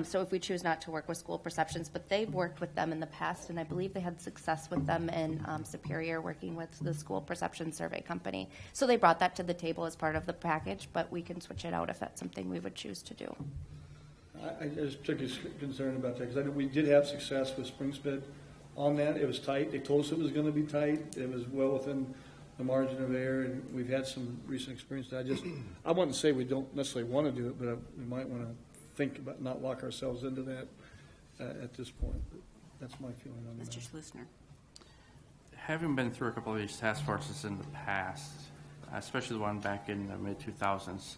Speaker 22: So if we choose not to work with School Perceptions, but they've worked with them in the past, and I believe they had success with them in Superior working with the School Perception Survey Company. So they brought that to the table as part of the package, but we can switch it out if that's something we would choose to do.
Speaker 7: I just took a concern about that because I know we did have success with Springstead on that. It was tight. They told us it was going to be tight. It was well within the margin of error, and we've had some recent experience that I wouldn't say we don't necessarily want to do it, but we might want to think about not lock ourselves into that at this point. But that's my feeling on that.
Speaker 2: Mr. Schlusner.
Speaker 4: having been through a couple of these task forces in the past, especially the one back in the mid-2000s,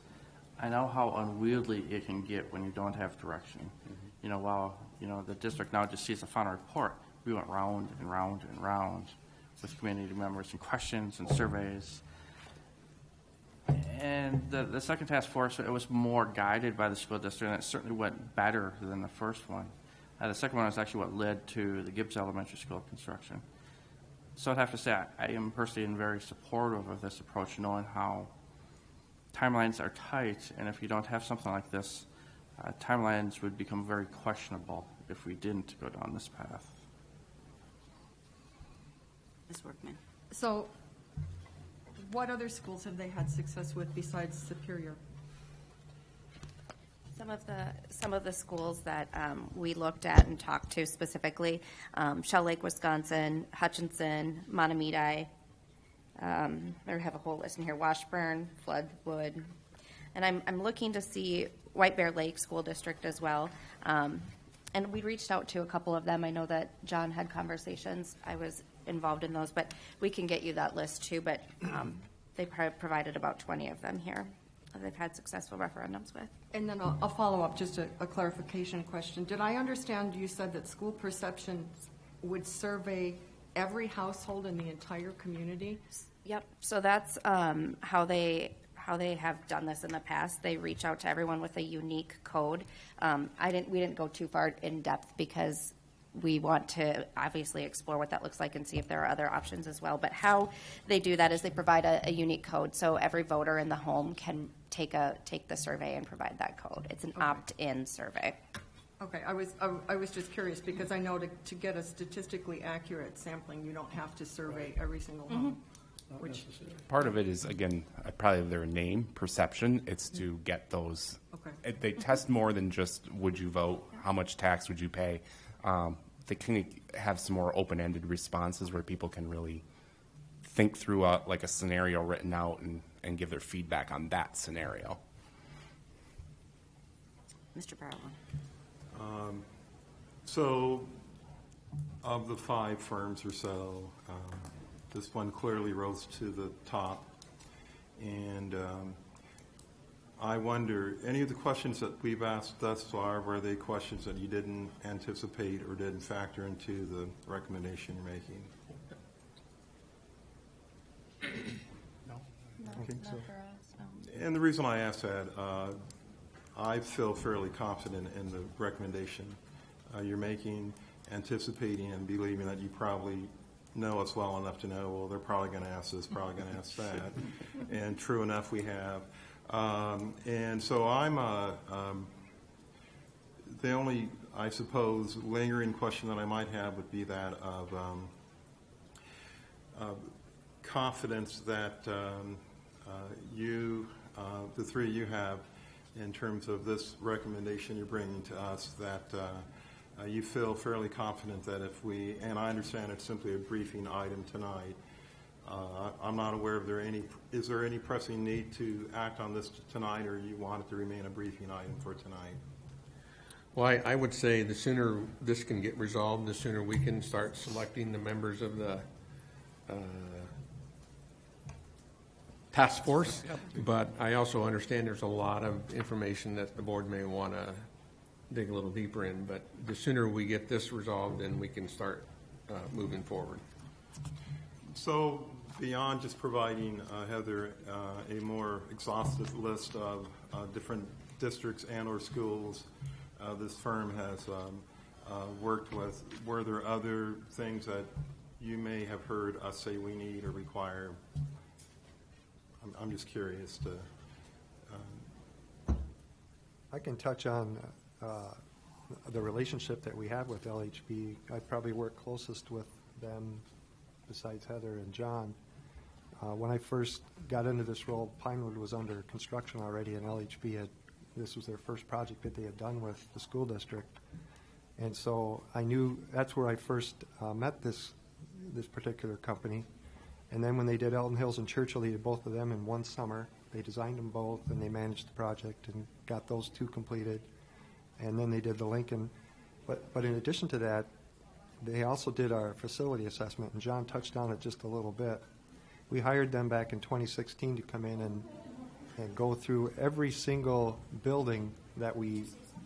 Speaker 4: I know how unwieldy it can get when you don't have direction. You know, while, you know, the district now just sees a final report, we went round and round and round with community members and questions and surveys. And the second task force, it was more guided by the school district, and it certainly went better than the first one. The second one was actually what led to the Gibbs Elementary School construction. So I'd have to say I am personally very supportive of this approach, knowing how timelines are tight, and if you don't have something like this, timelines would become very questionable if we didn't go down this path.
Speaker 2: Ms. Workman.
Speaker 20: So, what other schools have they had success with besides Superior?
Speaker 22: Some of the schools that we looked at and talked to specifically, Shell Lake, Wisconsin, Hutchinson, Montemedi. I have a whole list in here: Washburn, Floodwood, and I'm looking to see White Bear Lake School District as well. And we reached out to a couple of them. I know that John had conversations. I was involved in those, but we can get you that list too. But they provided about 20 of them here that they've had successful referendums with.
Speaker 20: And then I'll follow up, just a clarification question. Did I understand you said that School Perceptions would survey every household in the entire community?
Speaker 22: Yep. So that's how they have done this in the past. They reach out to everyone with a unique code. We didn't go too far in depth because we want to obviously explore what that looks like and see if there are other options as well. But how they do that is they provide a unique code, so every voter in the home can take the survey and provide that code. It's an opt-in survey.
Speaker 20: Okay, I was just curious because I know to get a statistically accurate sampling, you don't have to survey every single home. Which
Speaker 8: part of it is, again, probably their name, perception. It's to get those.
Speaker 20: Okay.
Speaker 8: They test more than just would you vote, how much tax would you pay. They can have some more open-ended responses where people can really think through like a scenario written out and give their feedback on that scenario.
Speaker 2: Mr. Barlow.
Speaker 11: So, of the 5 firms or so, this one clearly rose to the top. And I wonder, any of the questions that we've asked thus far, were they questions that you didn't anticipate or didn't factor into the recommendation you're making?
Speaker 2: No,
Speaker 11: Okay,
Speaker 2: not
Speaker 11: so-
Speaker 2: for us, no.
Speaker 11: And the reason I ask that, I feel fairly confident in the recommendation you're making, anticipating and believing that you probably know us well enough to know, well, they're probably going to ask this, probably going to ask that. And true enough, we have. And so I'm the only, I suppose, lingering question that I might have would be that of confidence that you, the three of you have in terms of this recommendation you're bringing to us, that you feel fairly confident that if we, and I understand it's simply a briefing item tonight, I'm not aware of is there any pressing need to act on this tonight, or you want it to remain a briefing item for tonight?
Speaker 3: Well, I would say the sooner this can get resolved, the sooner we can start selecting the members of the task force. But I also understand there's a lot of information that the board may want to dig a little deeper in. But the sooner we get this resolved, then we can start moving forward.
Speaker 11: So beyond just providing Heather a more exhaustive list of different districts and or schools this firm has worked with, were there other things that you may have heard us say we need or require? I'm just curious to.
Speaker 9: I can touch on the relationship that we have with LHB. I probably work closest with them besides Heather and John. When I first got into this role, Pinewood was under construction already, and LHB this was their first project that they had done with the school district. And so I knew that's where I first met this particular company. And then when they did Elton Hills and Churchill, they did both of them in one summer. They designed them both, and they managed the project and got those 2 completed. And then they did the Lincoln. But in addition to that, They also did our facility assessment, and John touched on it just a little bit. We hired them back in 2016 to come in and go through every single building that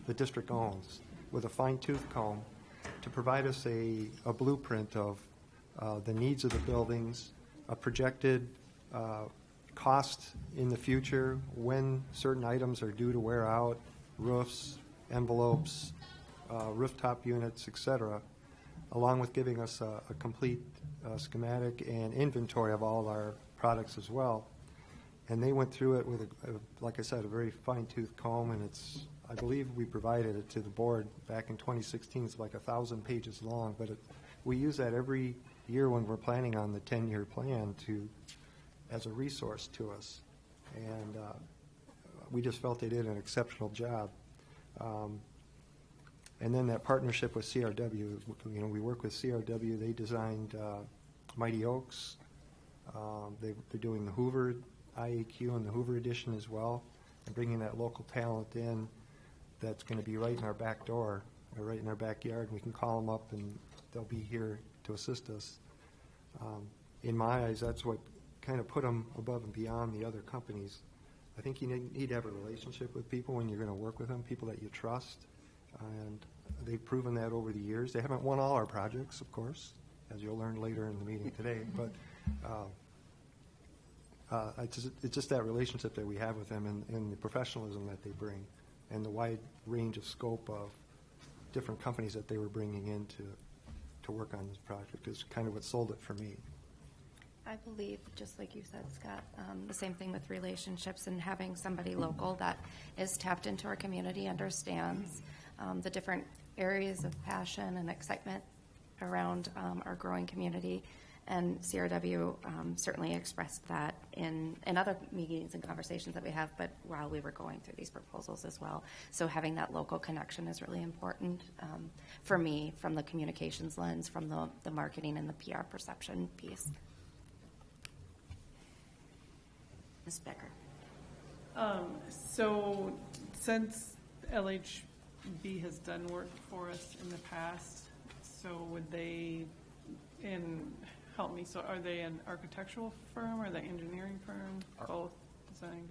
Speaker 9: the district owns with a fine-tooth comb to provide us a blueprint of the needs of the buildings, a projected cost in the future, when certain items are due to wear out, roofs, envelopes, rooftop units, etc., along with giving us a complete schematic and inventory of all our products as well. And they went through it with, like I said, a very fine-tooth comb, and I believe we provided it to the board back in 2016. It's like 1,000 pages long, but we use that every year when we're planning on the 10-year plan as a resource to us. And we just felt they did an exceptional job. And then that partnership with CRW, we work with CRW. They designed Mighty Oaks. They're doing the Hoover IAQ and the Hoover edition as well, and bringing that local talent in that's going to be right in our back door, or right in our backyard. We can call them up and they'll be here to assist us. In my eyes, that's what kind of put them above and beyond the other companies. I think you need to have a relationship with people when you're going to work with them, people that you trust, and they've proven that over the years. They haven't won all our projects, of course, as you'll learn later in the meeting today, but it's just that relationship that we have with them, and the professionalism that they bring, and the wide range of scope of different companies that they were bringing in to work on this project is kind of what sold it for me.
Speaker 22: I believe, just like you said, Scott, the same thing with relationships and having somebody local that is tapped into our community, understands the different areas of passion and excitement around our growing community. And CRW certainly expressed that in other meetings and conversations that we have, but while we were going through these proposals as well. So having that local connection is really important for me, from the communications lens, from the marketing and the PR perception piece. Ms. Becker.
Speaker 10: So since LHB has done work for us in the past, so would they, help me, so are they an architectural firm, or are they engineering firm, both design?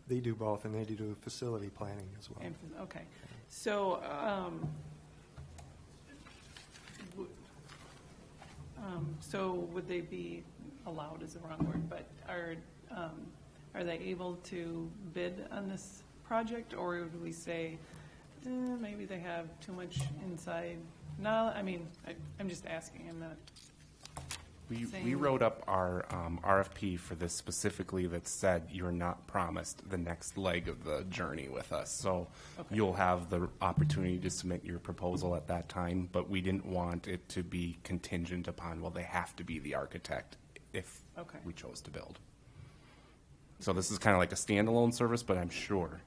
Speaker 9: They do both, and they do facility planning as well.
Speaker 10: Okay. So so would they be allowed is the wrong word, but are they able to bid on this project, or would we say maybe they have too much inside? No, I mean, I'm just asking. I'm not.
Speaker 8: We wrote up our RFP for this specifically that said you're not promised the next leg of the journey with us. So you'll have the opportunity to submit your proposal at that time, but we didn't want it to be contingent upon, well, they have to be the architect if we chose to build. So this is kind of like a standalone service, but I'm sure.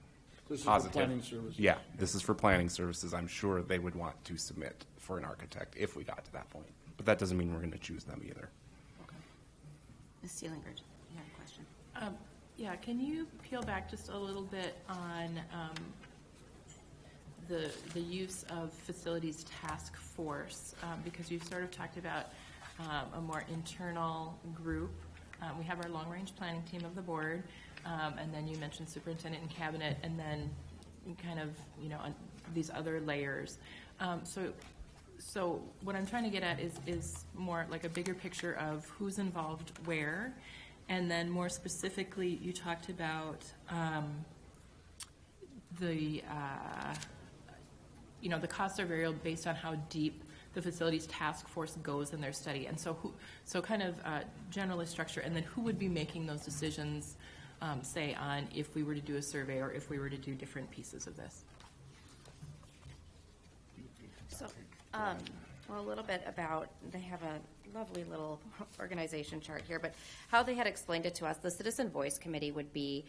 Speaker 7: This is for planning services.
Speaker 8: Yeah, this is for planning services. I'm sure they would want to submit for an architect if we got to that point. But that doesn't mean we're going to choose them either.
Speaker 2: Okay. Ms. Seelingard, you have a question?
Speaker 21: Yeah, can you peel back just a little bit on the use of facilities task force? Because you've sort of talked about a more internal group. We have our long-range planning team of the board, and then you mentioned superintendent and cabinet, and then kind of, on these other layers. So what I'm trying to get at is more like a bigger picture of who's involved where, and then more specifically, you talked about the costs are variable based on how deep the facilities task force goes in their study, and so kind of generally structure, and then who would be making those decisions, say on if we were to do a survey or if we were to do different pieces of this.
Speaker 22: So, well, a little bit about, they have a lovely little organization chart here, but how they had explained it to us, the Citizen Voice Committee would be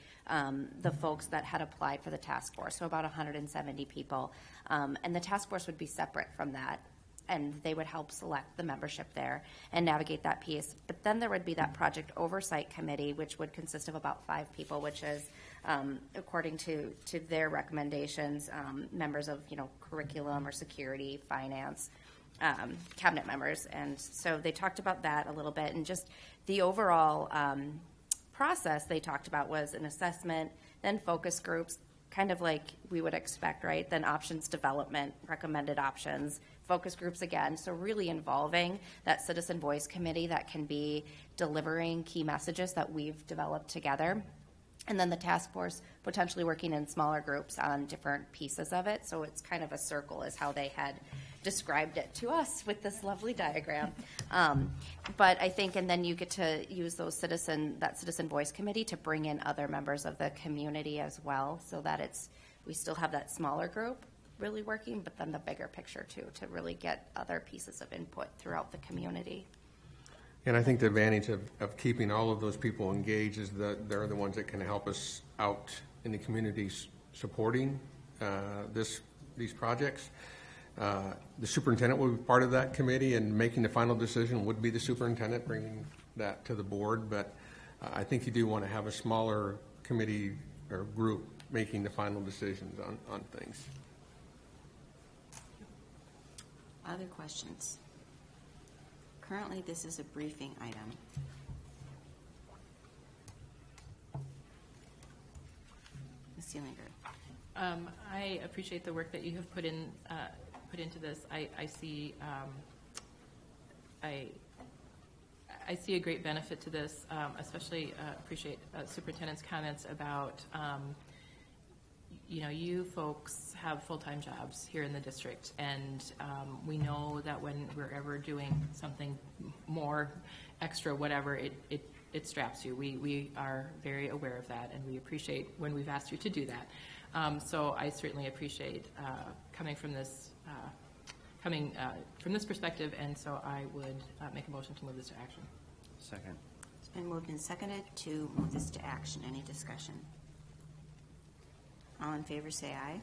Speaker 22: the folks that had applied for the task force, so about 170 people, and the task force would be separate from that, and they would help select the membership there and navigate that piece. But then there would be that project oversight committee, which would consist of about 5 people, which is, according to their recommendations, members of, curriculum or security, finance, cabinet members. And so they talked about that a little bit, and just the overall process they talked about was an assessment, then focus groups, kind of like we would expect, right? Then options development, recommended options, focus groups again. So really involving that citizen voice committee that can be delivering key messages that we've developed together. And then the task force potentially working in smaller groups on different pieces of it. So it's kind of a circle is how they had described it to us with this lovely diagram. But I think, and then you get to use that citizen voice committee to bring in other members of the community as well, so that we still have that smaller group really working, but then the bigger picture too, to really get other pieces of input throughout the community.
Speaker 3: And I think the advantage of keeping all of those people engaged is that they're the ones that can help us out in the communities supporting these projects. The superintendent will be part of that committee, and making the final decision would be the superintendent bringing that to the board. But I think you do want to have a smaller committee or group making the final decisions on things.
Speaker 2: Other questions? Currently, this is a briefing item. Ms. Seelinger.
Speaker 21: I appreciate the work that you have put into this. I see a great benefit to this, especially appreciate Superintendent's comments about you folks have full-time jobs here in the district, and we know that when we're ever doing something more extra, whatever, it straps you. We are very aware of that, and we appreciate when we've asked you to do that. So I certainly appreciate coming from this perspective, and so I would make a motion to move this to action.
Speaker 4: Second.
Speaker 2: It's been moved and seconded to move this to action. Any discussion? All in favor say aye.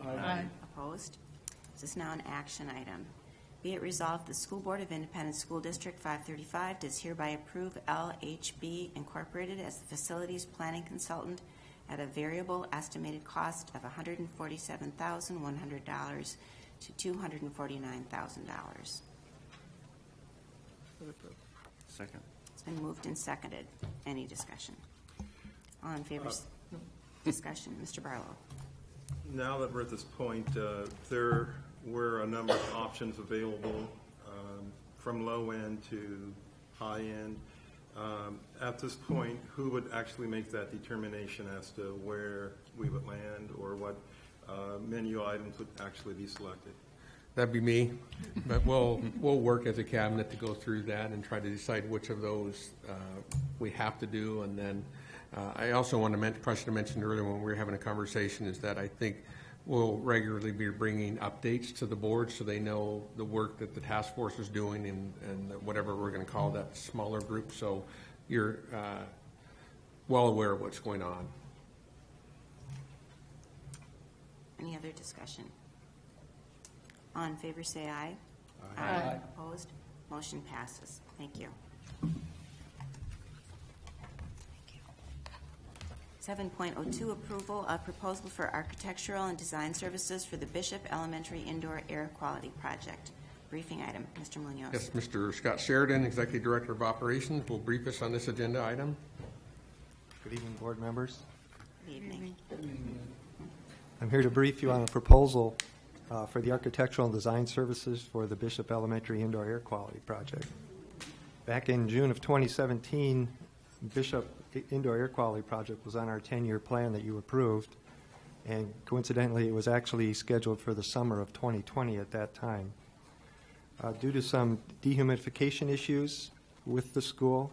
Speaker 7: Aye.
Speaker 2: Opposed? This is now an action item. Be it resolved, the School Board of Independent School District 535 does hereby approve LHB Incorporated as the facilities planning consultant at a variable estimated cost of $147,100 to $249,000.
Speaker 4: Second.
Speaker 2: It's been moved and seconded. Any discussion? All in favor? Discussion. Mr. Barlow.
Speaker 11: Now that we're at this point, there were a number of options available from low end to high end. At this point, who would actually make that determination as to where we would land or what menu items would actually be selected?
Speaker 3: That'd be me, but we'll work as a cabinet to go through that and try to decide which of those we have to do. And then I also want to mention earlier when we were having a conversation is that I think we'll regularly be bringing updates to the board so they know the work that the task force is doing and whatever we're going to call that smaller group. So you're well aware of what's going on.
Speaker 2: Any other discussion? All in favor say aye.
Speaker 7: Aye.
Speaker 2: Opposed? Motion passes. Thank you. 7.02, approval of proposal for architectural and design services for the Bishop Elementary Indoor Air Quality Project. Briefing item. Mr. Munoz.
Speaker 3: Yes, Mr. Scott Sheridan, Executive Director of Operations, will brief us on this agenda item.
Speaker 9: Good evening, board members.
Speaker 2: Good evening.
Speaker 9: I'm here to brief you on a proposal for the architectural and design services for the Bishop Elementary Indoor Air Quality Project. Back in June of 2017, Bishop Indoor Air Quality Project was on our 10-year plan that you approved, and coincidentally, it was actually scheduled for the summer of 2020 at that time. Due to some dehumidification issues with the school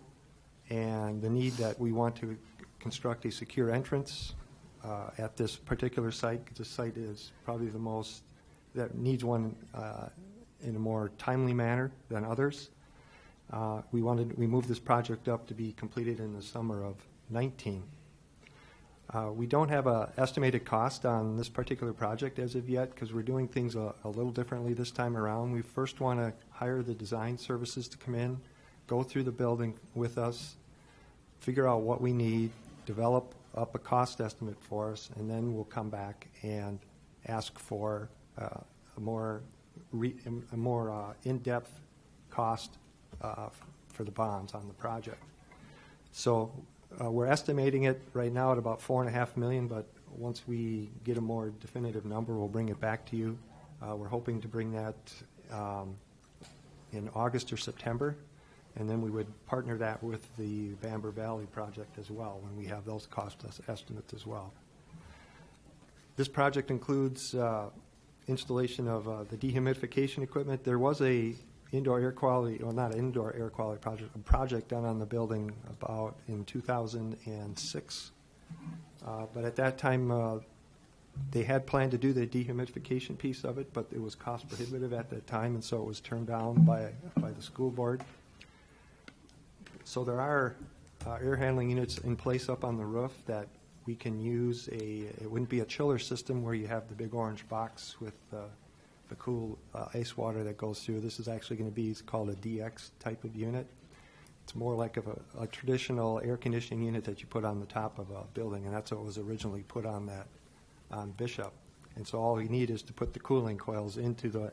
Speaker 9: and the need that we want to construct a secure entrance at this particular site, because the site is probably the most that needs one in a more timely manner than others. We moved this project up to be completed in the summer of 19. We don't have an estimated cost on this particular project as of yet because we're doing things a little differently this time around. We first want to hire the design services to come in, go through the building with us, figure out what we need, develop up a cost estimate for us, and then we'll come back and ask for a more a more in-depth cost for the bonds on the project. So we're estimating it right now at about $4.5 million, but once we get a more definitive number, we'll bring it back to you. We're hoping to bring that in August or September, and then we would partner that with the Bamber Valley project as well when we have those cost estimates as well. This project includes installation of the dehumidification equipment. There was a indoor air quality, well, not an indoor air quality project, a project done on the building about in 2006. But at that time, they had planned to do the dehumidification piece of it, but it was cost prohibitive at that time, and so it was turned down by the school board. So there are air handling units in place up on the roof that we can use. It wouldn't be a chiller system where you have the big orange box with the cool ice water that goes through. This is actually going to be called a DX type of unit. It's more like a traditional air conditioning unit that you put on the top of a building, and that's what was originally put on Bishop. And so all we need is to put the cooling coils into the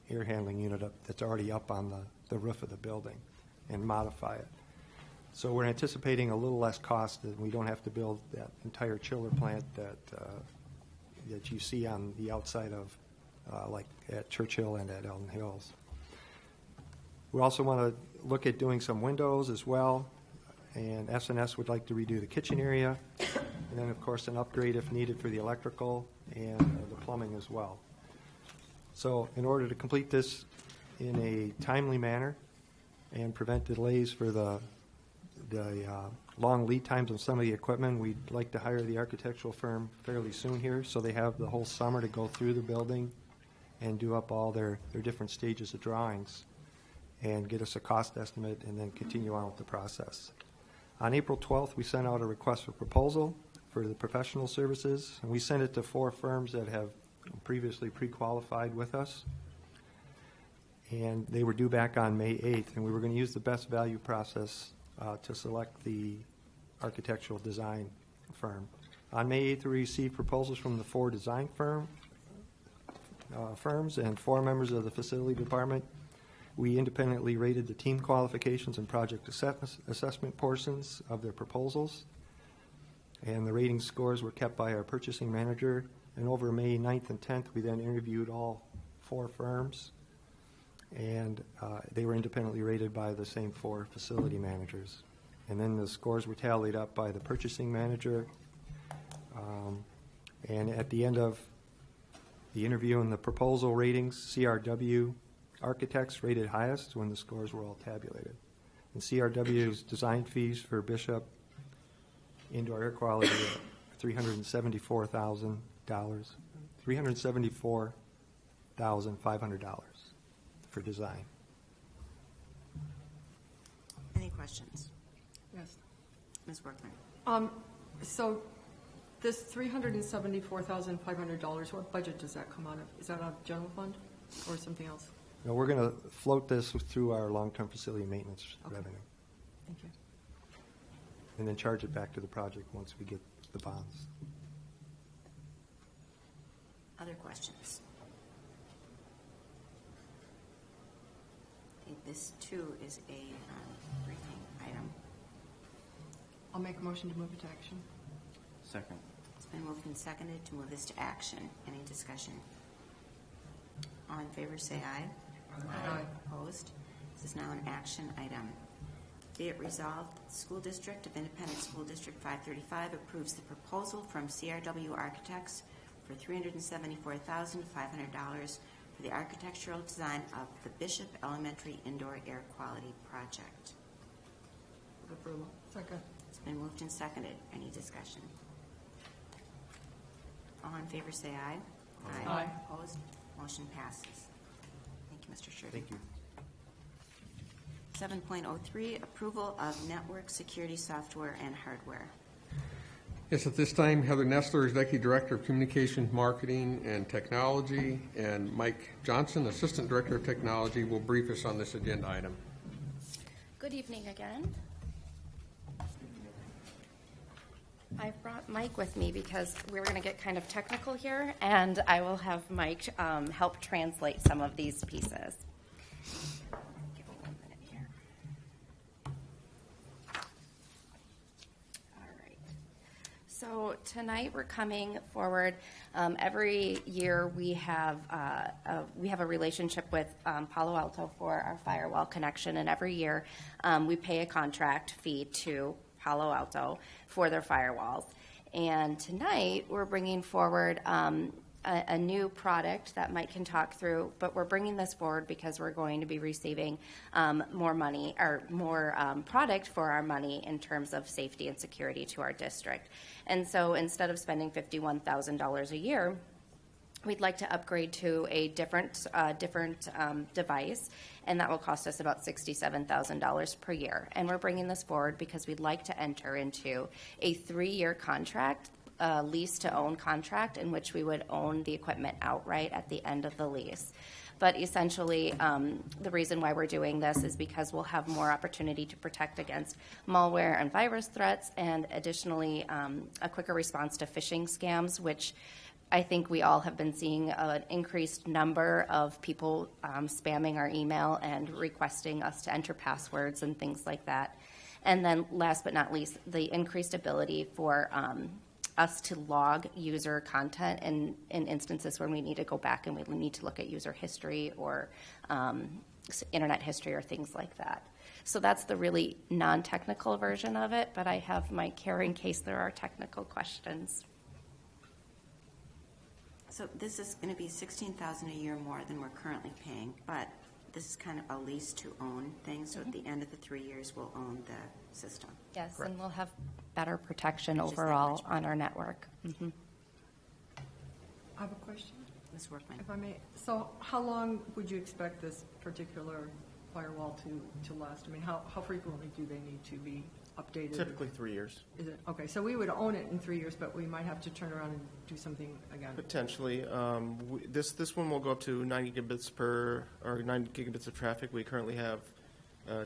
Speaker 9: air handling unit that's already up on the roof of the building and modify it. So we're anticipating a little less cost, and we don't have to build that entire chiller plant that you see on the outside of like at Churchill and at Elton Hills. We also want to look at doing some windows as well, and S&S would like to redo the kitchen area, and then of course an upgrade if needed for the electrical and the plumbing as well. So in order to complete this in a timely manner and prevent delays for the long lead times on some of the equipment, we'd like to hire the architectural firm fairly soon here, so they have the whole summer to go through the building and do up all their different stages of drawings and get us a cost estimate and then continue on with the process. On April 12th, we sent out a request for proposal for the professional services, and we sent it to 4 firms that have previously pre-qualified with us, and they were due back on May 8th, and we were going to use the best value process to select the architectural design firm. On May 8th, we received proposals from the 4 design firms and 4 members of the facility department. We independently rated the team qualifications and project assessment portions of their proposals, and the rating scores were kept by our purchasing manager. And over May 9th and 10th, we then interviewed all 4 firms, and they were independently rated by the same 4 facility managers. And then the scores were tallied up by the purchasing manager. And at the end of the interview and the proposal ratings, CRW Architects rated highest when the scores were all tabulated. And CRW's design fees for Bishop indoor air quality are $374,500 for design.
Speaker 2: Any questions?
Speaker 20: Yes.
Speaker 2: Ms. Workman.
Speaker 20: So this $374,500, what budget does that come out of? Is that out of general fund or something else?
Speaker 9: No, we're going to float this through our long-term facility maintenance revenue.
Speaker 20: Thank you.
Speaker 9: And then charge it back to the project once we get the bonds.
Speaker 2: Other questions? I think this, too, is a briefing item.
Speaker 20: I'll make a motion to move it to action.
Speaker 4: Second.
Speaker 2: It's been moved and seconded to move this to action. Any discussion? All in favor, say aye.
Speaker 20: Aye.
Speaker 2: Opposed? This is now an action item. Be it resolved, the School District of Independent School District 535 approves the proposal from CRW Architects for $374,500 for the architectural design of the Bishop Elementary Indoor Air Quality Project.
Speaker 20: Move approval. Second.
Speaker 2: It's been moved and seconded. Any discussion? All in favor, say aye.
Speaker 20: Aye.
Speaker 2: Opposed? Motion passes. Thank you, Mr. Sherby.
Speaker 9: Thank you.
Speaker 2: 7.03, approval of network security software and hardware.
Speaker 3: Yes, at this time, Heather Nestler, Executive Director of Communications, Marketing, and Technology, and Mike Johnson, Assistant Director of Technology, will brief us on this agenda item.
Speaker 22: Good evening again. I've brought Mike with me because we're going to get kind of technical here, and I will have Mike help translate some of these pieces. Give me 1 minute here. All right. So tonight we're coming forward. Every year we have a relationship with Palo Alto for our firewall connection, and every year we pay a contract fee to Palo Alto for their firewalls. And tonight we're bringing forward a new product that Mike can talk through, but we're bringing this forward because we're going to be receiving more money or more product for our money in terms of safety and security to our district. And so instead of spending $51,000 a year, we'd like to upgrade to a different device, and that will cost us about $67,000 per year. And we're bringing this forward because we'd like to enter into a 3-year contract, lease-to-own contract, in which we would own the equipment outright at the end of the lease. But essentially, the reason why we're doing this is because we'll have more opportunity to protect against malware and virus threats, and additionally, a quicker response to phishing scams, which I think we all have been seeing an increased number of people spamming our email and requesting us to enter passwords and things like that. And then last but not least, the increased ability for us to log user content in instances where we need to go back and we need to look at user history or internet history or things like that. So that's the really non-technical version of it, but I have Mike here in case there are technical questions.
Speaker 2: So this is going to be $16,000 a year more than we're currently paying, but this is kind of a lease to own thing. So at the end of the 3 years, we'll own the system.
Speaker 22: Yes,
Speaker 2: Correct.
Speaker 22: and we'll have better protection
Speaker 2: Which is that
Speaker 22: overall
Speaker 2: much
Speaker 22: on our network. Mm-hmm.
Speaker 20: I have a question,
Speaker 2: Ms. Workman.
Speaker 20: if I may. So how long would you expect this particular firewall to last? I mean, how frequently do they need to be updated?
Speaker 12: Typically 3 years.
Speaker 20: Is it, okay, so we would own it in 3 years, but we might have to turn around and do something again.
Speaker 12: Potentially. This one will go up to 9 gigabits of traffic. We currently have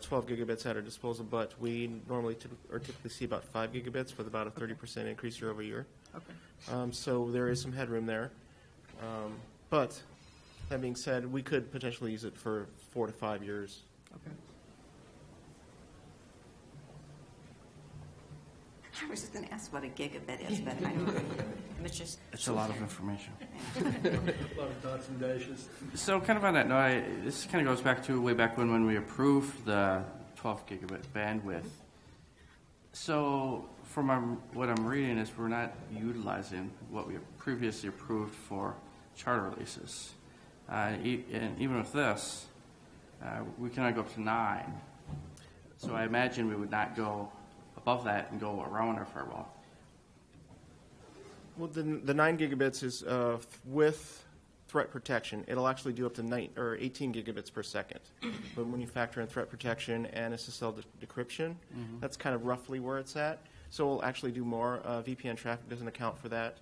Speaker 12: 12 gigabits at our disposal, but we normally typically see about 5 gigabits with about a 30% increase year over year.
Speaker 20: Okay.
Speaker 12: So there is some headroom there. But that being said, we could potentially use it for 4 to 5 years.
Speaker 20: Okay.
Speaker 2: I was just going to ask what a gigabit is, but I don't know.
Speaker 4: It's a lot of information.
Speaker 7: A lot of dots and dashes.
Speaker 4: So kind of on that note, this kind of goes back to way back when we approved the 12 gigabit bandwidth. So from what I'm reading is we're not utilizing what we previously approved for charter leases. And even with this, we can only go up to 9. So I imagine we would not go above that and go around our firewall.
Speaker 12: Well, the 9 gigabits is with threat protection. It'll actually do up to 18 gigabits per second. But when you factor in threat protection and SSL decryption, that's kind of roughly where it's at. So we'll actually do more. VPN traffic doesn't account for that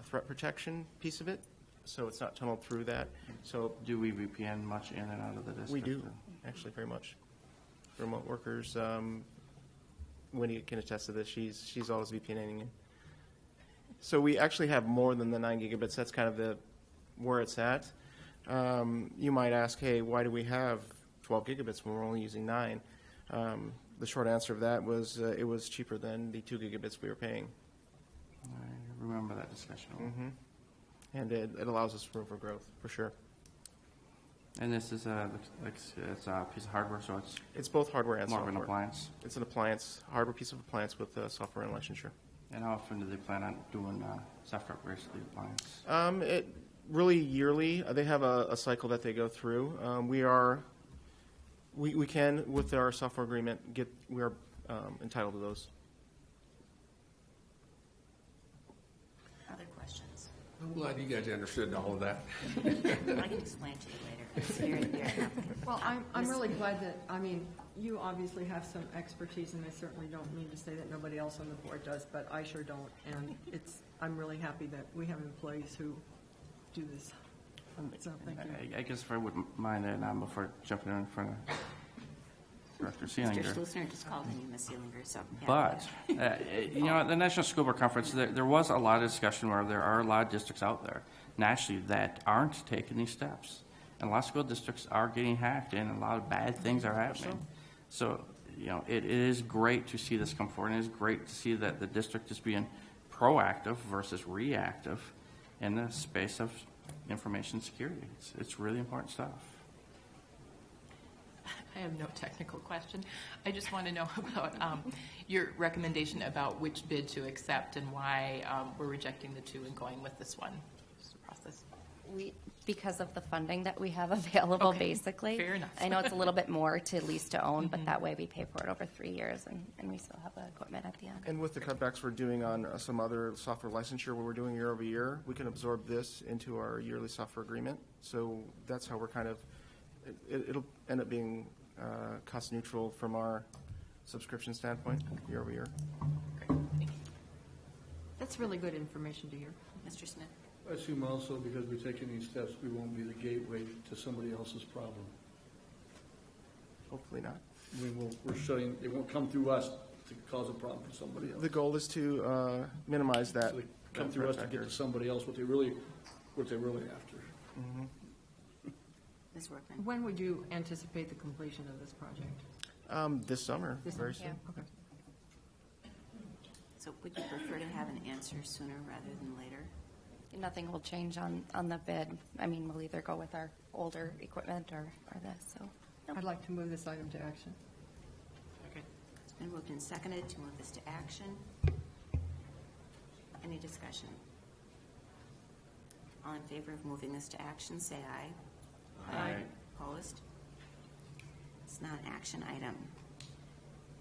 Speaker 12: threat protection piece of it, so it's not tunneled through that. So
Speaker 4: do we VPN much in and out of the district?
Speaker 12: We do, actually, very much. Remote workers. Wendy can attest to this. She's always VPNing in. So we actually have more than the 9 gigabits. That's kind of where it's at. You might ask, hey, why do we have 12 gigabits when we're only using 9? The short answer of that was it was cheaper than the 2 gigabits we were paying.
Speaker 4: I remember that discussion.
Speaker 12: Mm-hmm. And it allows us room for growth, for sure.
Speaker 4: And this is it's a piece of hardware, so
Speaker 12: it's both hardware and
Speaker 4: more
Speaker 12: software.
Speaker 4: of an appliance.
Speaker 12: It's an appliance, hardware piece of appliance with software and licensure.
Speaker 4: And how often do they plan on doing software upgrades to the appliance?
Speaker 12: It really yearly. They have a cycle that they go through. We can, with our software agreement, we are entitled to those.
Speaker 2: Other questions?
Speaker 3: I'm glad you guys understood all of that.
Speaker 2: I can explain to you later. It's very
Speaker 20: Well, I'm really glad that, I mean, you obviously have some expertise, and I certainly don't mean to say that nobody else on the board does, but I sure don't. And I'm really happy that we have employees who do this. So thank you.
Speaker 4: I guess if I wouldn't mind it before jumping in front of Director
Speaker 2: Mr.
Speaker 4: Seelinger.
Speaker 2: Schlusner just called in you, Ms. Seelinger, so. yeah.
Speaker 4: But, at the National School Board Conference, there was a lot of discussion where there are a lot of districts out there nationally that aren't taking these steps. And a lot of school districts are getting hacked, and a lot of bad things are happening. So, it is great to see this come forward, and it is great to see that the district is being proactive versus reactive in the space of information security. It's really important stuff.
Speaker 21: I have no technical question. I just want to know about your recommendation about which bid to accept and why we're rejecting the two and going with this one. Just the process.
Speaker 22: Because of the funding that we have available,
Speaker 21: Okay,
Speaker 22: basically.
Speaker 21: fair enough.
Speaker 22: I know it's a little bit more to lease to own, but that way we pay for it over 3 years, and we still have the equipment at the end.
Speaker 12: And with the cutbacks we're doing on some other software licensure, where we're doing year over year, we can absorb this into our yearly software agreement. So that's how we're kind of, it'll end up being cost neutral from our subscription standpoint, year over year.
Speaker 20: That's really good information to hear.
Speaker 2: Mr. Smith?
Speaker 7: I assume also because we're taking these steps, we won't be the gateway to somebody else's problem.
Speaker 12: Hopefully not.
Speaker 7: I mean, we're shutting, it won't come through us to cause a problem for somebody else.
Speaker 12: The goal is to minimize that.
Speaker 7: So they come through us to get to somebody else what they're really after.
Speaker 2: Ms. Workman?
Speaker 20: When would you anticipate the completion of this project?
Speaker 12: This summer, very soon.
Speaker 22: Yeah.
Speaker 20: Okay.
Speaker 2: So would you prefer to have an answer sooner rather than later?
Speaker 22: Nothing will change on the bid. I mean, we'll either go with our older equipment or this, so.
Speaker 20: I'd like to move this item to action.
Speaker 2: It's been moved and seconded to move this to action. Any discussion? All in favor of moving this to action, say aye.
Speaker 4: Aye.
Speaker 2: Opposed? It's not an action item.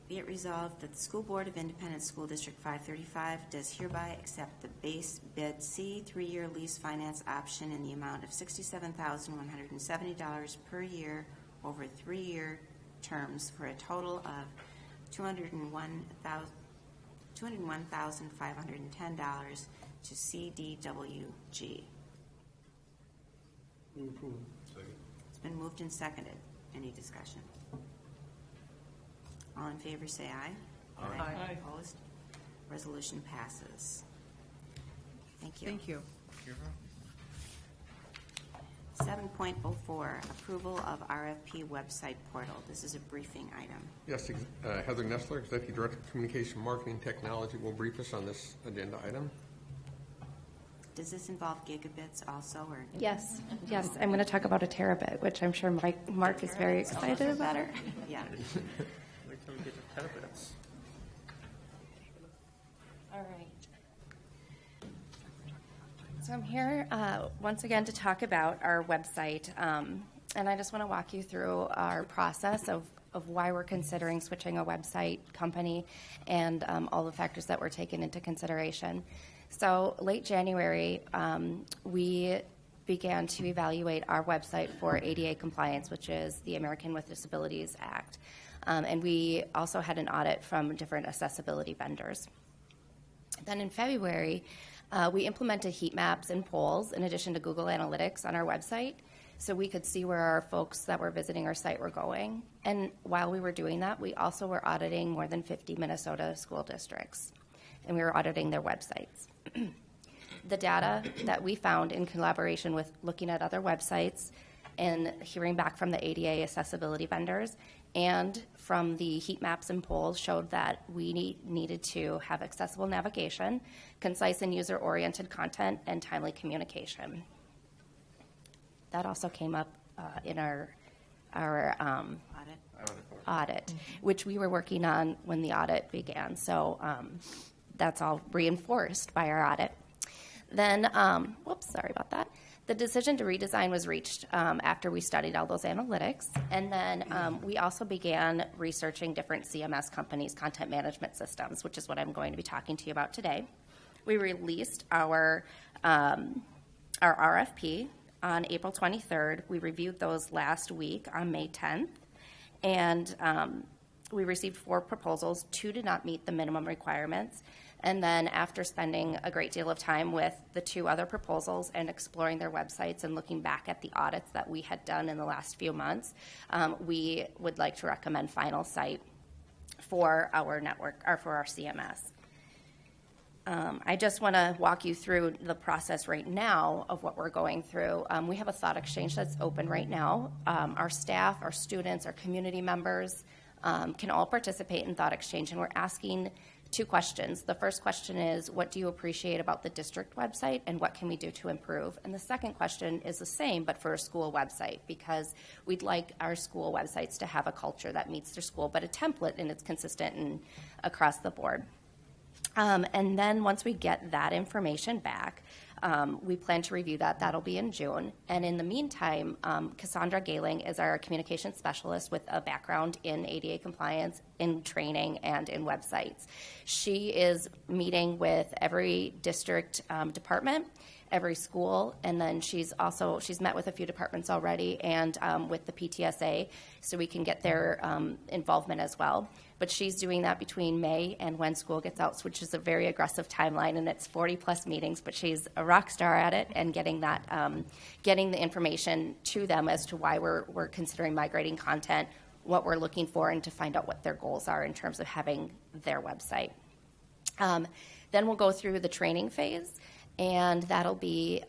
Speaker 2: Be it resolved that the School Board of Independent School District 535 does hereby accept the base bid C 3-year lease finance option in the amount of $67,170 per year over 3-year terms for a total of $201,510 to CDWG.
Speaker 7: Move approval.
Speaker 2: It's been moved and seconded. Any discussion? All in favor, say aye.
Speaker 20: Aye.
Speaker 2: Opposed? Resolution passes. Thank you.
Speaker 20: Thank you.
Speaker 2: 7.04, approval of RFP website portal. This is a briefing item.
Speaker 3: Yes, Heather Nestler, Executive Director of Communication Marketing Technology, will brief us on this agenda item.
Speaker 2: Does this involve gigabits also, or?
Speaker 22: Yes, I'm going to talk about a terabit, which I'm sure Mark is very excited about.
Speaker 2: Yeah.
Speaker 4: Wait till we get to terabits.
Speaker 22: All right. So I'm here once again to talk about our website, and I just want to walk you through our process of why we're considering switching a website company and all the factors that were taken into consideration. So late January, we began to evaluate our website for ADA compliance, which is the American with Disabilities Act. And we also had an audit from different accessibility vendors. Then in February, we implemented heat maps and polls in addition to Google Analytics on our website, so we could see where our folks that were visiting our site were going. And while we were doing that, we also were auditing more than 50 Minnesota school districts, and we were auditing their websites. The data that we found in collaboration with looking at other websites and hearing back from the ADA accessibility vendors and from the heat maps and polls showed that we needed to have accessible navigation, concise and user-oriented content, and timely communication. That also came up in our audit, which we were working on when the audit began. So that's all reinforced by our audit. Then, sorry about that. The decision to redesign was reached after we studied all those analytics. And then we also began researching different CMS companies' content management systems, which is what I'm going to be talking to you about today. We released our RFP on April 23rd. We reviewed those last week on May 10th. And we received 4 proposals. 2 did not meet the minimum requirements. And then after spending a great deal of time with the two other proposals and exploring their websites and looking back at the audits that we had done in the last few months, we would like to recommend Final Site for our network, or for our CMS. I just want to walk you through the process right now of what we're going through. We have a thought exchange that's open right now. Our staff, our students, our community members can all participate in thought exchange, and we're asking two questions. The first question is, what do you appreciate about the district website, and what can we do to improve? And the second question is the same, but for a school website, because we'd like our school websites to have a culture that meets their school, but a template and it's consistent and across the board. And then once we get that information back, we plan to review that. That'll be in June. And in the meantime, Cassandra Galing is our communications specialist with a background in ADA compliance, in training, and in websites. She is meeting with every district department, every school, and then she's met with a few departments already, and with the PTSA, so we can get their involvement as well. But she's doing that between May and when school gets out, which is a very aggressive timeline, and it's 40-plus meetings, but she's a rock star at it, and getting that, getting the information to them as to why we're considering migrating content, what we're looking for, and to find out what their goals are in terms of having their website. Then we'll go through the training phase, and that'll be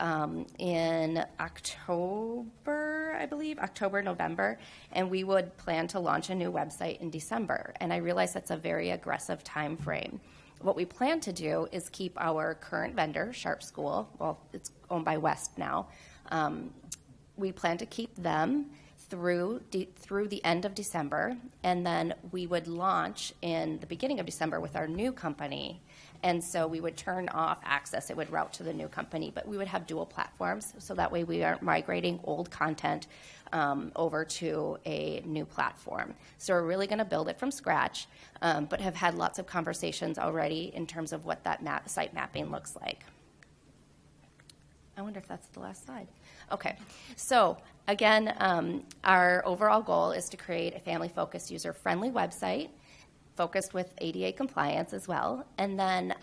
Speaker 22: in October, I believe, October, November, and we would plan to launch a new website in December. And I realize that's a very aggressive time frame. What we plan to do is keep our current vendor, Sharp School, well, it's owned by West now. We plan to keep them through the end of December, and then we would launch in the beginning of December with our new company. And so we would turn off access. It would route to the new company, but we would have dual platforms, so that way we aren't migrating old content over to a new platform. So we're really going to build it from scratch, but have had lots of conversations already in terms of what that site mapping looks like. I wonder if that's the last slide. Okay, so again, our overall goal is to create a family-focused, user-friendly website focused with ADA compliance as well. And then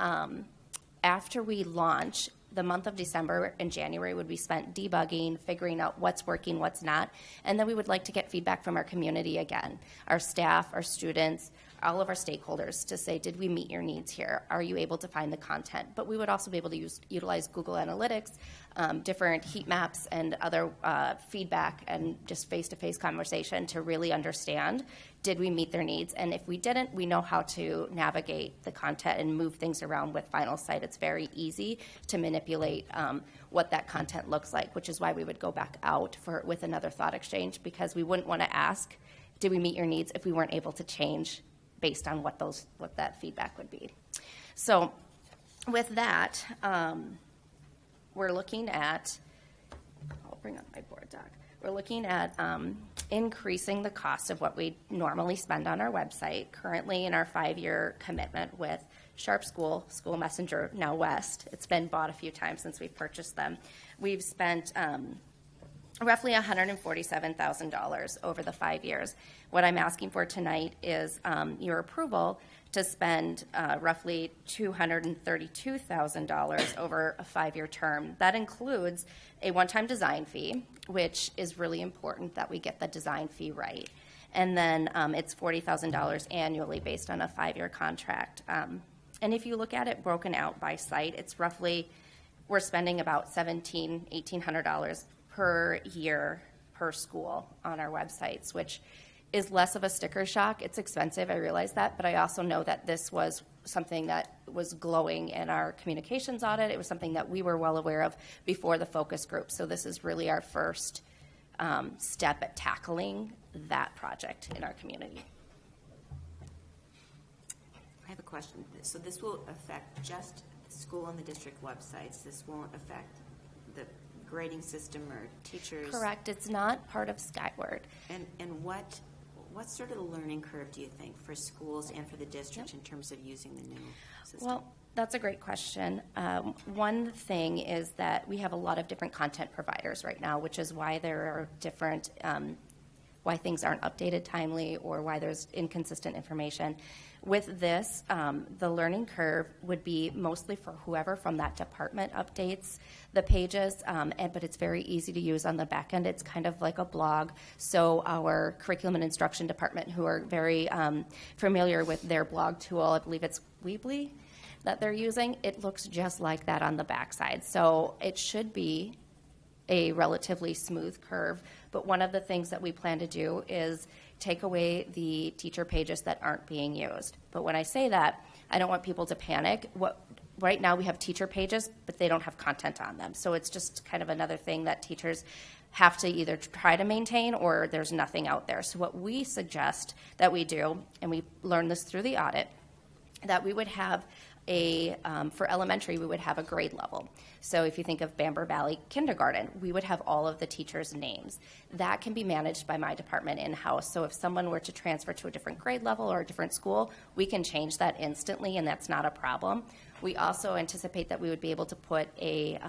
Speaker 22: after we launch, the month of December and January would be spent debugging, figuring out what's working, what's not. And then we would like to get feedback from our community again, our staff, our students, all of our stakeholders, to say, did we meet your needs here? Are you able to find the content? But we would also be able to utilize Google Analytics, different heat maps, and other feedback, and just face-to-face conversation to really understand, did we meet their needs? And if we didn't, we know how to navigate the content and move things around with Final Site. It's very easy to manipulate what that content looks like, which is why we would go back out with another thought exchange, because we wouldn't want to ask, did we meet your needs, if we weren't able to change based on what that feedback would be. So with that, we're looking at, I'll bring up my board doc. We're looking at increasing the cost of what we normally spend on our website. Currently in our 5-year commitment with Sharp School, School Messenger, now West, it's been bought a few times since we've purchased them. We've spent roughly $147,000 over the 5 years. What I'm asking for tonight is your approval to spend roughly $232,000 over a 5-year term. That includes a one-time design fee, which is really important that we get the design fee right. And then it's $40,000 annually based on a 5-year contract. And if you look at it broken out by site, it's roughly, we're spending about $1,800 per year per school on our websites, which is less of a sticker shock. It's expensive, I realize that, but I also know that this was something that was glowing in our communications audit. It was something that we were well aware of before the focus group. So this is really our first step at tackling that project in our community.
Speaker 2: I have a question. So this will affect just the school and the district websites. This won't affect the grading system or teachers?
Speaker 22: Correct. It's not part of Skyward.
Speaker 2: And what's sort of the learning curve, do you think, for schools and for the district in terms of using the new system?
Speaker 22: Well, that's a great question. One thing is that we have a lot of different content providers right now, which is why there are different why things aren't updated timely or why there's inconsistent information. With this, the learning curve would be mostly for whoever from that department updates the pages, but it's very easy to use on the back end. It's kind of like a blog. So our curriculum and instruction department, who are very familiar with their blog tool, I believe it's Weebly that they're using, it looks just like that on the backside. So it should be a relatively smooth curve. But one of the things that we plan to do is take away the teacher pages that aren't being used. But when I say that, I don't want people to panic. Right now we have teacher pages, but they don't have content on them. So it's just kind of another thing that teachers have to either try to maintain or there's nothing out there. So what we suggest that we do, and we learned this through the audit, that we would have for elementary, we would have a grade level. So if you think of Bamber Valley Kindergarten, we would have all of the teachers' names. That can be managed by my department in-house. So if someone were to transfer to a different grade level or a different school, we can change that instantly, and that's not a problem. We also anticipate that we would be able to put a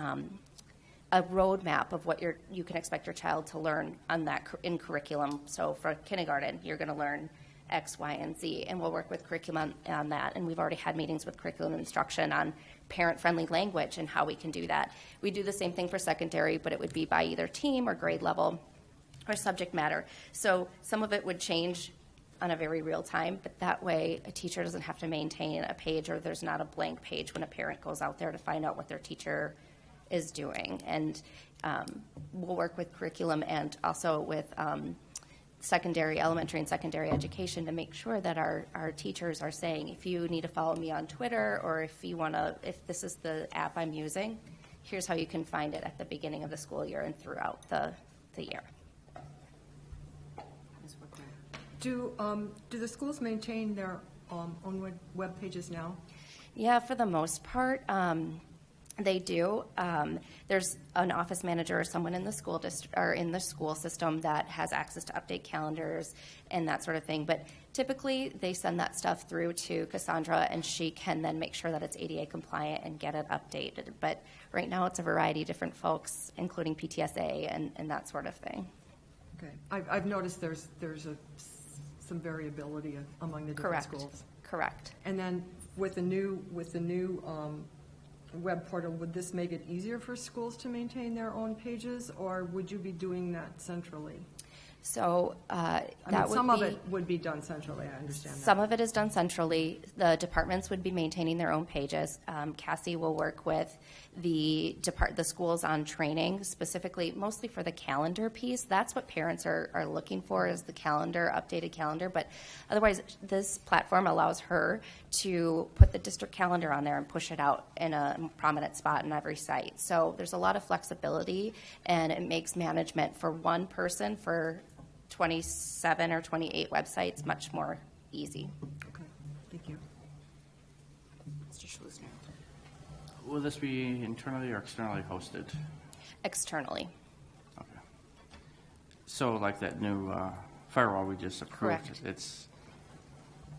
Speaker 22: roadmap of what you can expect your child to learn on that in curriculum. So for kindergarten, you're going to learn X, Y, and Z, and we'll work with curriculum on that. And we've already had meetings with curriculum instruction on parent-friendly language and how we can do that. We do the same thing for secondary, but it would be by either team or grade level or subject matter. So some of it would change on a very real time, but that way a teacher doesn't have to maintain a page or there's not a blank page when a parent goes out there to find out what their teacher is doing. And we'll work with curriculum and also with elementary and secondary education to make sure that our teachers are saying, if you need to follow me on Twitter or if this is the app I'm using, here's how you can find it at the beginning of the school year and throughout the year.
Speaker 20: Do the schools maintain their own web pages now?
Speaker 22: Yeah, for the most part. They do. There's an office manager or someone in the school district or in the school system that has access to update calendars and that sort of thing. But typically, they send that stuff through to Cassandra, and she can then make sure that it's ADA compliant and get it updated. But right now, it's a variety of different folks, including PTSA and that sort of thing.
Speaker 20: Okay, I've noticed there's some variability among the different schools.
Speaker 22: Correct.
Speaker 20: And then with the new web portal, would this make it easier for schools to maintain their own pages, or would you be doing that centrally?
Speaker 22: So
Speaker 20: some of it would be done centrally, I understand that.
Speaker 22: Some of it is done centrally. The departments would be maintaining their own pages. Cassie will work with the schools on training, specifically, mostly for the calendar piece. That's what parents are looking for, is the updated calendar. But otherwise, this platform allows her to put the district calendar on there and push it out in a prominent spot in every site. So there's a lot of flexibility, and it makes management for one person for 27 or 28 websites much more easy.
Speaker 20: Okay, thank you.
Speaker 2: Mr. Schlusner.
Speaker 4: Will this be internally or externally hosted?
Speaker 22: Externally.
Speaker 4: Okay. So like that new firewall we just approved,
Speaker 22: Correct.
Speaker 4: It's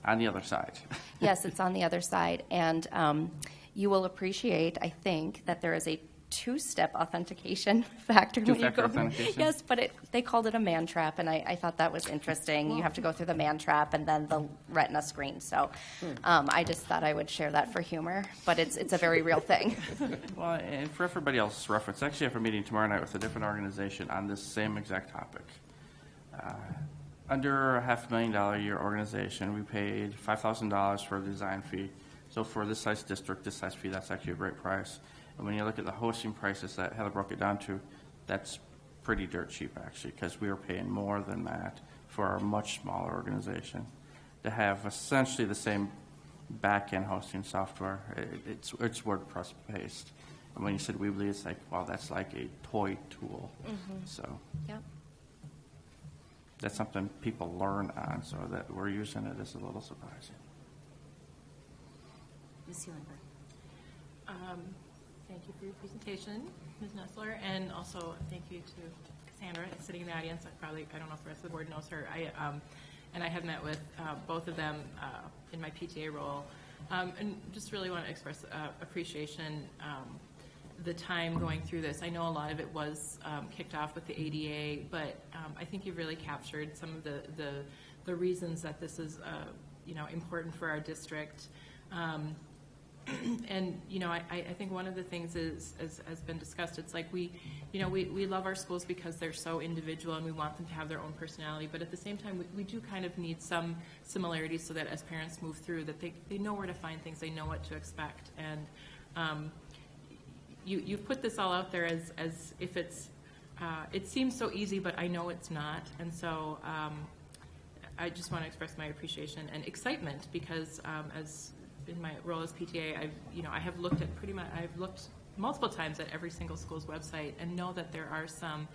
Speaker 4: on the other side.
Speaker 22: Yes, it's on the other side. And you will appreciate, I think, that there is a two-step authentication factor.
Speaker 4: Two-factor authentication?
Speaker 22: Yes, but they called it a man trap, and I thought that was interesting. You have to go through the man trap and then the retina screen. So I just thought I would share that for humor, but it's a very real thing.
Speaker 4: Well, and for everybody else's reference, I actually have a meeting tomorrow night with a different organization on this same exact topic. Under a $500,000 a year organization, we paid $5,000 for a design fee. So for this size district, this size fee, that's actually a great price. And when you look at the hosting prices that Heather broke it down to, that's pretty dirt cheap, actually, because we were paying more than that for a much smaller organization to have essentially the same back-end hosting software. It's WordPress based. And when you said Weebly, it's like, wow, that's like a toy tool.
Speaker 22: Mm-hmm.
Speaker 4: So
Speaker 22: Yep.
Speaker 4: that's something people learn on, so that we're using it is a little surprising.
Speaker 2: Ms. Heulenberg.
Speaker 13: Thank you for your presentation, Ms. Nessler, and also thank you to Cassandra sitting in the audience. I don't know if the rest of the board knows her. And I have met with both of them in my PTA role, and just really want to express appreciation the time going through this. I know a lot of it was kicked off with the ADA, but I think you've really captured some of the reasons that this is important for our district. And I think one of the things is, as has been discussed, it's like we love our schools because they're so individual and we want them to have their own personality, but at the same time we do kind of need some similarities so that as parents move through that they know where to find things, they know what to expect. And you've put this all out there as if it's it seems so easy, but I know it's not. And so I just want to express my appreciation and excitement because as in my role as PTA, I've looked multiple times at every single school's website and know that there are some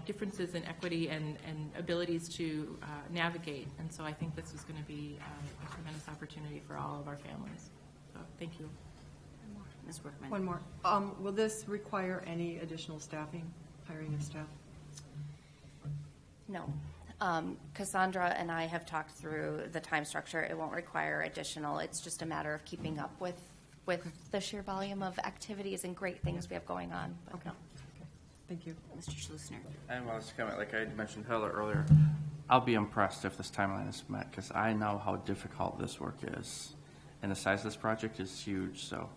Speaker 13: differences in equity and abilities to navigate. And so I think this is going to be a tremendous opportunity for all of our families. So thank you.
Speaker 2: Ms. Workman.
Speaker 20: One more. Will this require any additional staffing, hiring of staff?
Speaker 22: No. Cassandra and I have talked through the time structure. It won't require additional. It's just a matter of keeping up with the sheer volume of activities and great things we have going on. But
Speaker 20: okay.
Speaker 22: No.
Speaker 20: Thank you.
Speaker 2: Mr. Schlusner.
Speaker 4: And while it's coming, like I mentioned Heather earlier, I'll be impressed if this timeline is met because I know how difficult this work is. And the size of this project is huge, so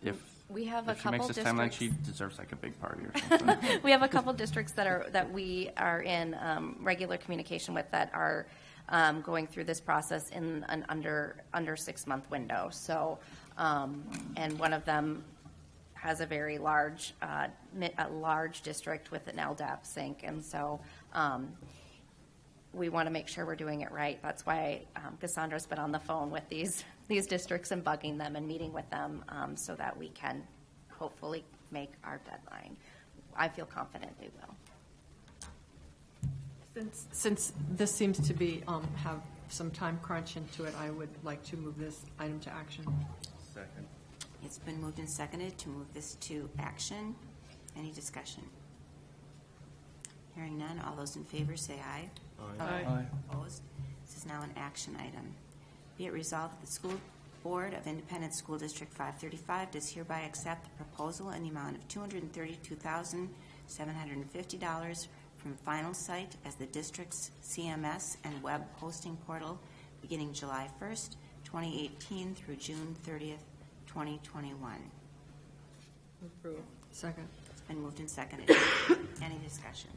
Speaker 4: if
Speaker 22: we have
Speaker 4: she makes this timeline, she deserves like a big party or something.
Speaker 22: We have a couple districts that we are in regular communication with that are going through this process in an under 6 month window. So, and one of them has a very large district with an LDAP sink, and so we want to make sure we're doing it right. That's why Cassandra's been on the phone with these districts and bugging them and meeting with them so that we can hopefully make our deadline. I feel confident we will.
Speaker 20: Since this seems to be have some time crunch into it, I would like to move this item to action.
Speaker 4: Second.
Speaker 2: It's been moved and seconded to move this to action. Any discussion? Hearing none, all those in favor say aye.
Speaker 7: Aye. Aye.
Speaker 2: Opposed? This is now an action item. Be it resolved that the School Board of Independent School District 535 does hereby accept the proposal in the amount of $232,750 from Final Site as the district's CMS and web hosting portal beginning July 1st, 2018 through June 30th, 2021.
Speaker 20: Approve. Second.
Speaker 2: It's been moved and seconded. Any discussion?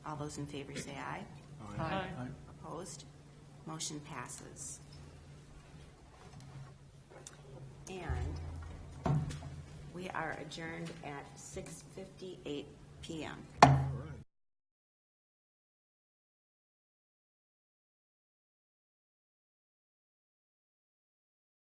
Speaker 2: All those in favor say aye.
Speaker 7: Aye. Aye.
Speaker 2: Opposed? Motion passes. And we are adjourned at 6:58 p.m.